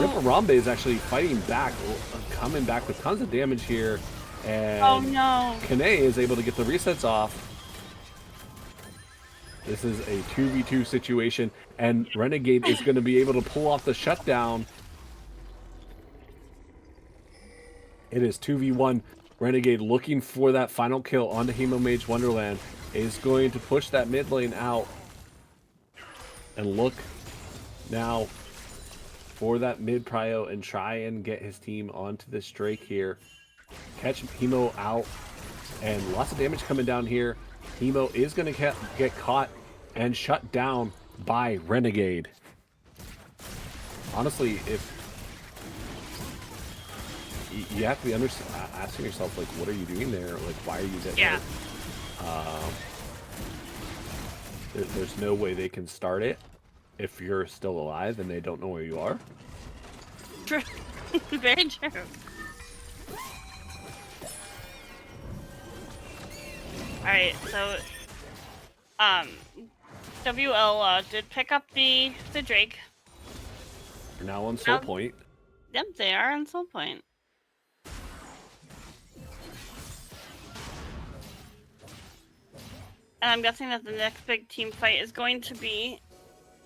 Speaker 2: Rip Harambe is actually fighting back, coming back with tons of damage here, and
Speaker 3: oh no,
Speaker 2: Kane is able to get the resets off. This is a 2v2 situation, and Renegade is going to be able to pull off the shutdown. It is 2v1. Renegade looking for that final kill on the Hemo Mage Wonderland is going to push that mid lane out and look now for that mid prio and try and get his team onto this Drake here. Catch Hemo out, and lots of damage coming down here. Hemo is going to get caught and shut down by Renegade. Honestly, if you have to be asking yourself, like, what are you doing there? Like, why are you there?
Speaker 3: Yeah.
Speaker 2: There's no way they can start it if you're still alive and they don't know where you are.
Speaker 3: True. Very true. Alright, so WL did pick up the Drake.
Speaker 2: You're now on Soul Point.
Speaker 3: Yep, they are on Soul Point. And I'm guessing that the next big team fight is going to be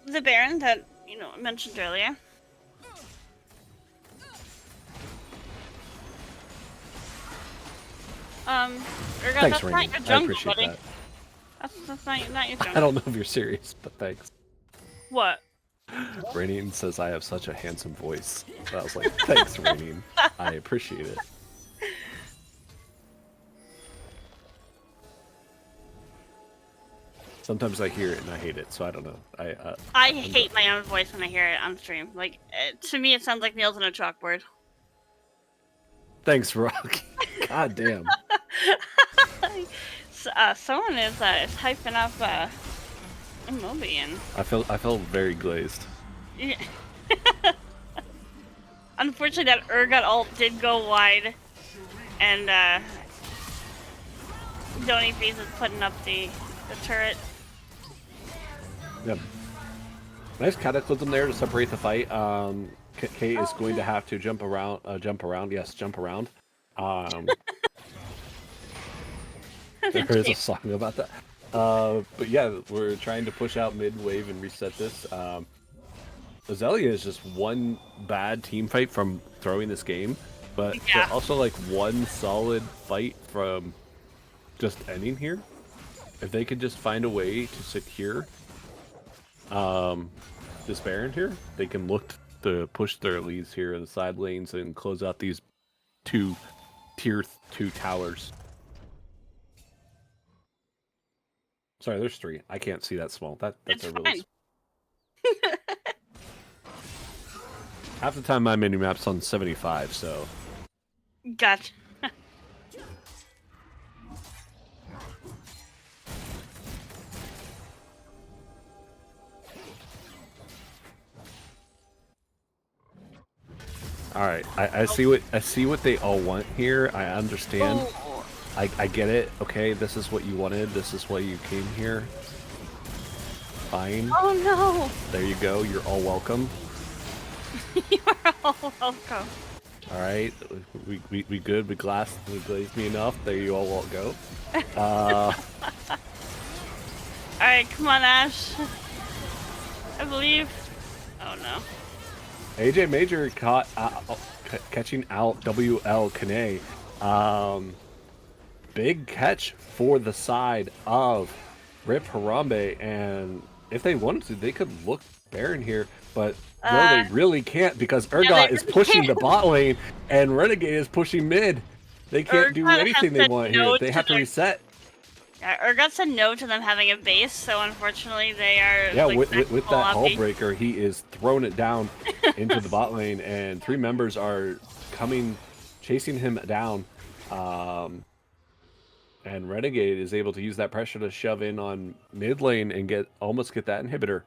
Speaker 3: the Baron that, I mentioned earlier. Urgot,
Speaker 2: Thanks,
Speaker 3: that's not
Speaker 2: Rainy.
Speaker 3: your
Speaker 2: I
Speaker 3: jungle,
Speaker 2: appreciate
Speaker 3: buddy.
Speaker 2: that.
Speaker 3: That's not your jungle.
Speaker 2: I don't know if you're serious, but thanks.
Speaker 3: What?
Speaker 2: Rainin says I have such a handsome voice. I was like, thanks, Rainin. I appreciate it. Sometimes I hear it and I hate it, so I don't know.
Speaker 3: I hate my own voice when I hear it on stream. Like, to me, it sounds like nails on a chalkboard.
Speaker 2: Thanks, Rock. God damn.
Speaker 3: Someone is hyping up Mobian.
Speaker 2: I felt very glazed.
Speaker 3: Yeah. Unfortunately, that Urgot ult did go wide, and Donny Freeze is putting up the turret.
Speaker 2: Yep. Nice cataclysm there to separate the fight. K is going to have to jump around. Yes, jump around. There is a song about that. But yeah, we're trying to push out mid wave and reset this. Azelea is just one bad team fight from throwing this game, but also like one solid fight from just ending here. If they could just find a way to secure this Baron here, they can look to push their leads here in the side lanes and close out these two tier 2 towers. Sorry, there's 3. I can't see that small. That's a really. Half the time my mini map's on 75, so.
Speaker 3: Gotcha.
Speaker 2: All right, I see what they all want here. I understand.
Speaker 3: Oh.
Speaker 2: I get it. Okay, this is what you wanted. This is why you came here. Fine.
Speaker 3: Oh no!
Speaker 2: There you go. You're all welcome.
Speaker 3: You are all welcome.
Speaker 2: All right, we good. We glazed me enough. There you all go.
Speaker 3: All right, come on, Ash. I believe. Oh no.
Speaker 2: AJ Major caught catching out WL Kane. Big catch for the side of Rip Harambe, and if they wanted to, they could look Baron here, but no, they really can't because Urgot is pushing the bot lane and Renegade is pushing mid. They can't do anything they want here. They have to reset.
Speaker 3: Yeah, Urgot said no to them having a base, so unfortunately they are.
Speaker 2: Yeah,
Speaker 3: like,
Speaker 2: with that hull breaker, he is throwing it down into the bot lane, and 3 members are chasing him down. And Renegade is able to use that pressure to shove in on mid lane and almost get that inhibitor.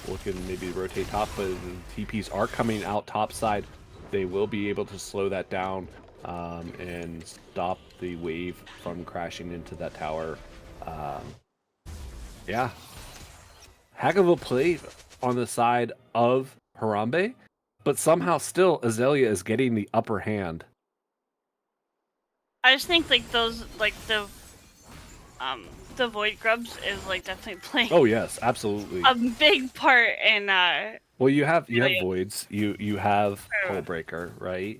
Speaker 2: Looking maybe rotate top, but the TPs are coming out top side. They will be able to slow that down and stop the wave from crashing into that tower. Yeah. Heck of a play on the side of Harambe, but somehow still Azelea is getting the upper hand.
Speaker 3: I just think like those the Void Grubs is like definitely playing.
Speaker 2: Oh yes, absolutely.
Speaker 3: A big part in
Speaker 2: Well, you have Voids, you have Hullbreaker, right?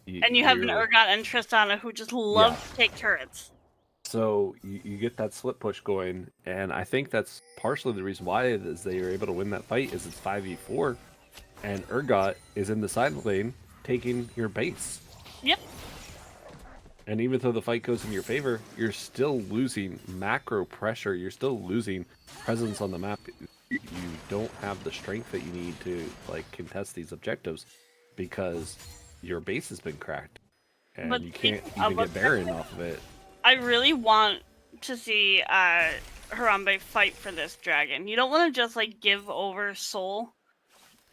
Speaker 3: And you have an Urgot and Tristana who just love to take turrets.
Speaker 2: So you get that slip push going, and I think that's partially the reason why is they are able to win that fight. Is it's 5v4. and Urgot is in the side lane taking your base.
Speaker 3: Yep.
Speaker 2: And even though the fight goes in your favor, you're still losing macro pressure. You're still losing presence on the map. You don't have the strength that you need to like contest these objectives because your base has been cracked, and
Speaker 3: But
Speaker 2: you can't
Speaker 3: speaking
Speaker 2: even
Speaker 3: of
Speaker 2: get Baron
Speaker 3: objectives,
Speaker 2: off of it.
Speaker 3: I really want to see Harambe fight for this dragon. You don't want to just like give over soul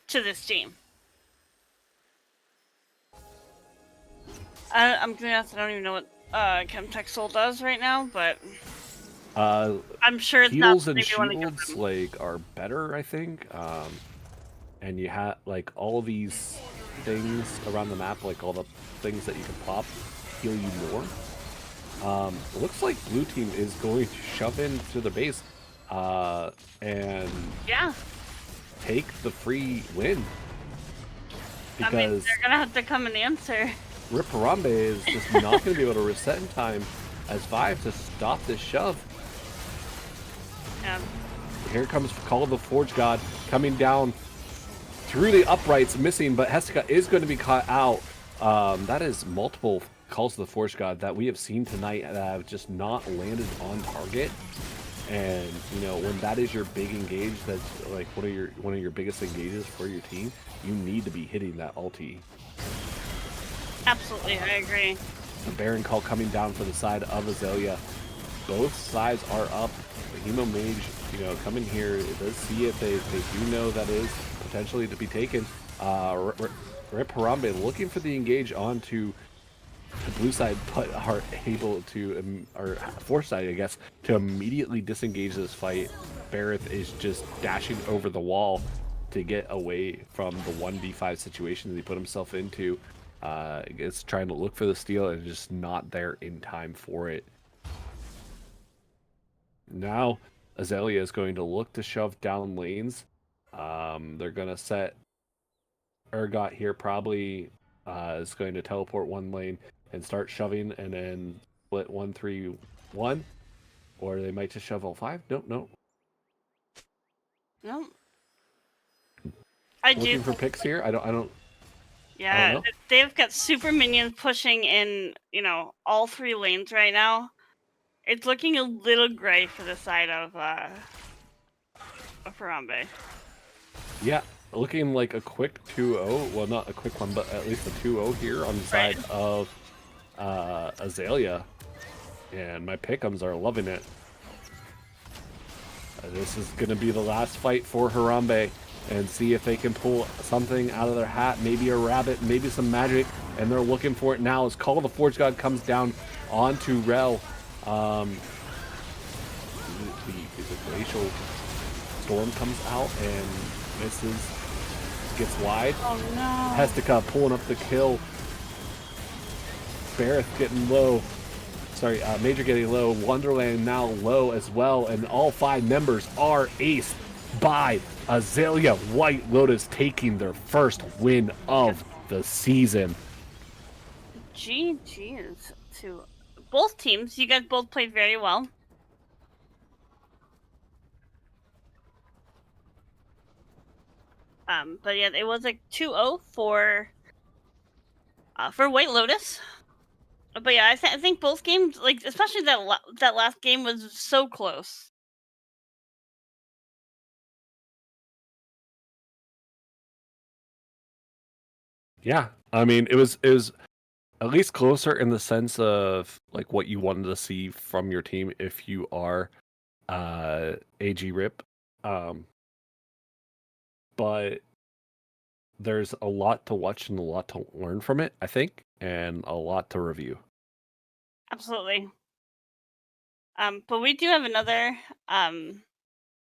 Speaker 3: to this team. I'm gonna ask, I don't even know what Chemtech Soul does right now, but I'm sure it's not
Speaker 2: Heals and
Speaker 3: something we want to give
Speaker 2: shields
Speaker 3: them.
Speaker 2: like are better, I think. And you have like all these things around the map, like all the things that you can pop, heal you more. It looks like blue team is going to shove into the base and
Speaker 3: Yeah,
Speaker 2: take the free win.
Speaker 3: I mean,
Speaker 2: Because
Speaker 3: they're gonna have to come and answer.
Speaker 2: Rip Harambe is just not going to be able to reset in time as Vive to stop this shove.
Speaker 3: Yeah.
Speaker 2: Here comes Call of the Forge God coming down through the uprights, missing, but Hestica is going to be caught out. That is multiple Calls of the Forge God that we have seen tonight that have just not landed on target. And you know, when that is your big engage, that's like one of your biggest engages for your team, you need to be hitting that ulti.
Speaker 3: Absolutely, I agree.
Speaker 2: The Baron call coming down for the side of Azelea. Both sides are up. The Hemo Mage, you know, coming here. It does see it. They do know that is potentially to be taken. Rip Harambe looking for the engage onto the blue side, but are able to, or foresight, I guess, to immediately disengage this fight. Bareth is just dashing over the wall to get away from the 1v5 situation that he put himself into. It's trying to look for the steal and just not there in time for it. Now, Azelea is going to look to shove down lanes. They're going to set Urgot here, probably is going to teleport one lane and start shoving and then split 1-3-1. Or they might just shove all 5. Nope, nope.
Speaker 3: No. I
Speaker 2: Looking
Speaker 3: do.
Speaker 2: for picks here. I don't
Speaker 3: Yeah,
Speaker 2: know.
Speaker 3: they've got super minions pushing in, you know, all 3 lanes right now. It's looking a little gray for the side of Harambe.
Speaker 2: Yeah, looking like a quick 2-0. Well, not a quick one, but at least a 2-0 here on the side of Azelea. And my pick'ems are loving it. This is going to be the last fight for Harambe. And see if they can pull something out of their hat. Maybe a rabbit, maybe some magic. And they're looking for it now as Call of the Forge God comes down onto Rel. The glacial storm comes out and misses, gets wide.
Speaker 3: Oh no.
Speaker 2: Hestica pulling up the kill. Bareth getting low. Sorry, Major getting low. Wonderland now low as well. And all 5 members are aced by Azelea. White Lotus taking their first win of the season.
Speaker 3: GG's to both teams. You guys both played very well. But yeah, it was like 2-0 for White Lotus. But yeah, I think both games, like especially that last game, was so close.
Speaker 2: Yeah, I mean, it was at least closer in the sense of like what you wanted to see from your team if you are AG Rip. But there's a lot to watch and a lot to learn from it, I think, and a lot to review.
Speaker 3: Absolutely. But we do have another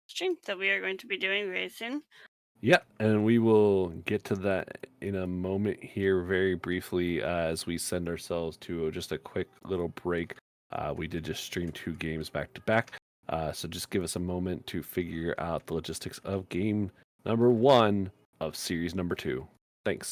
Speaker 3: stream that we are going to be doing very soon.
Speaker 2: Yeah, and we will get to that in a moment here very briefly as we send ourselves to just a quick little break. We did just stream 2 games back to back, so just give us a moment to figure out the logistics of game number 1 of series number 2. Thanks.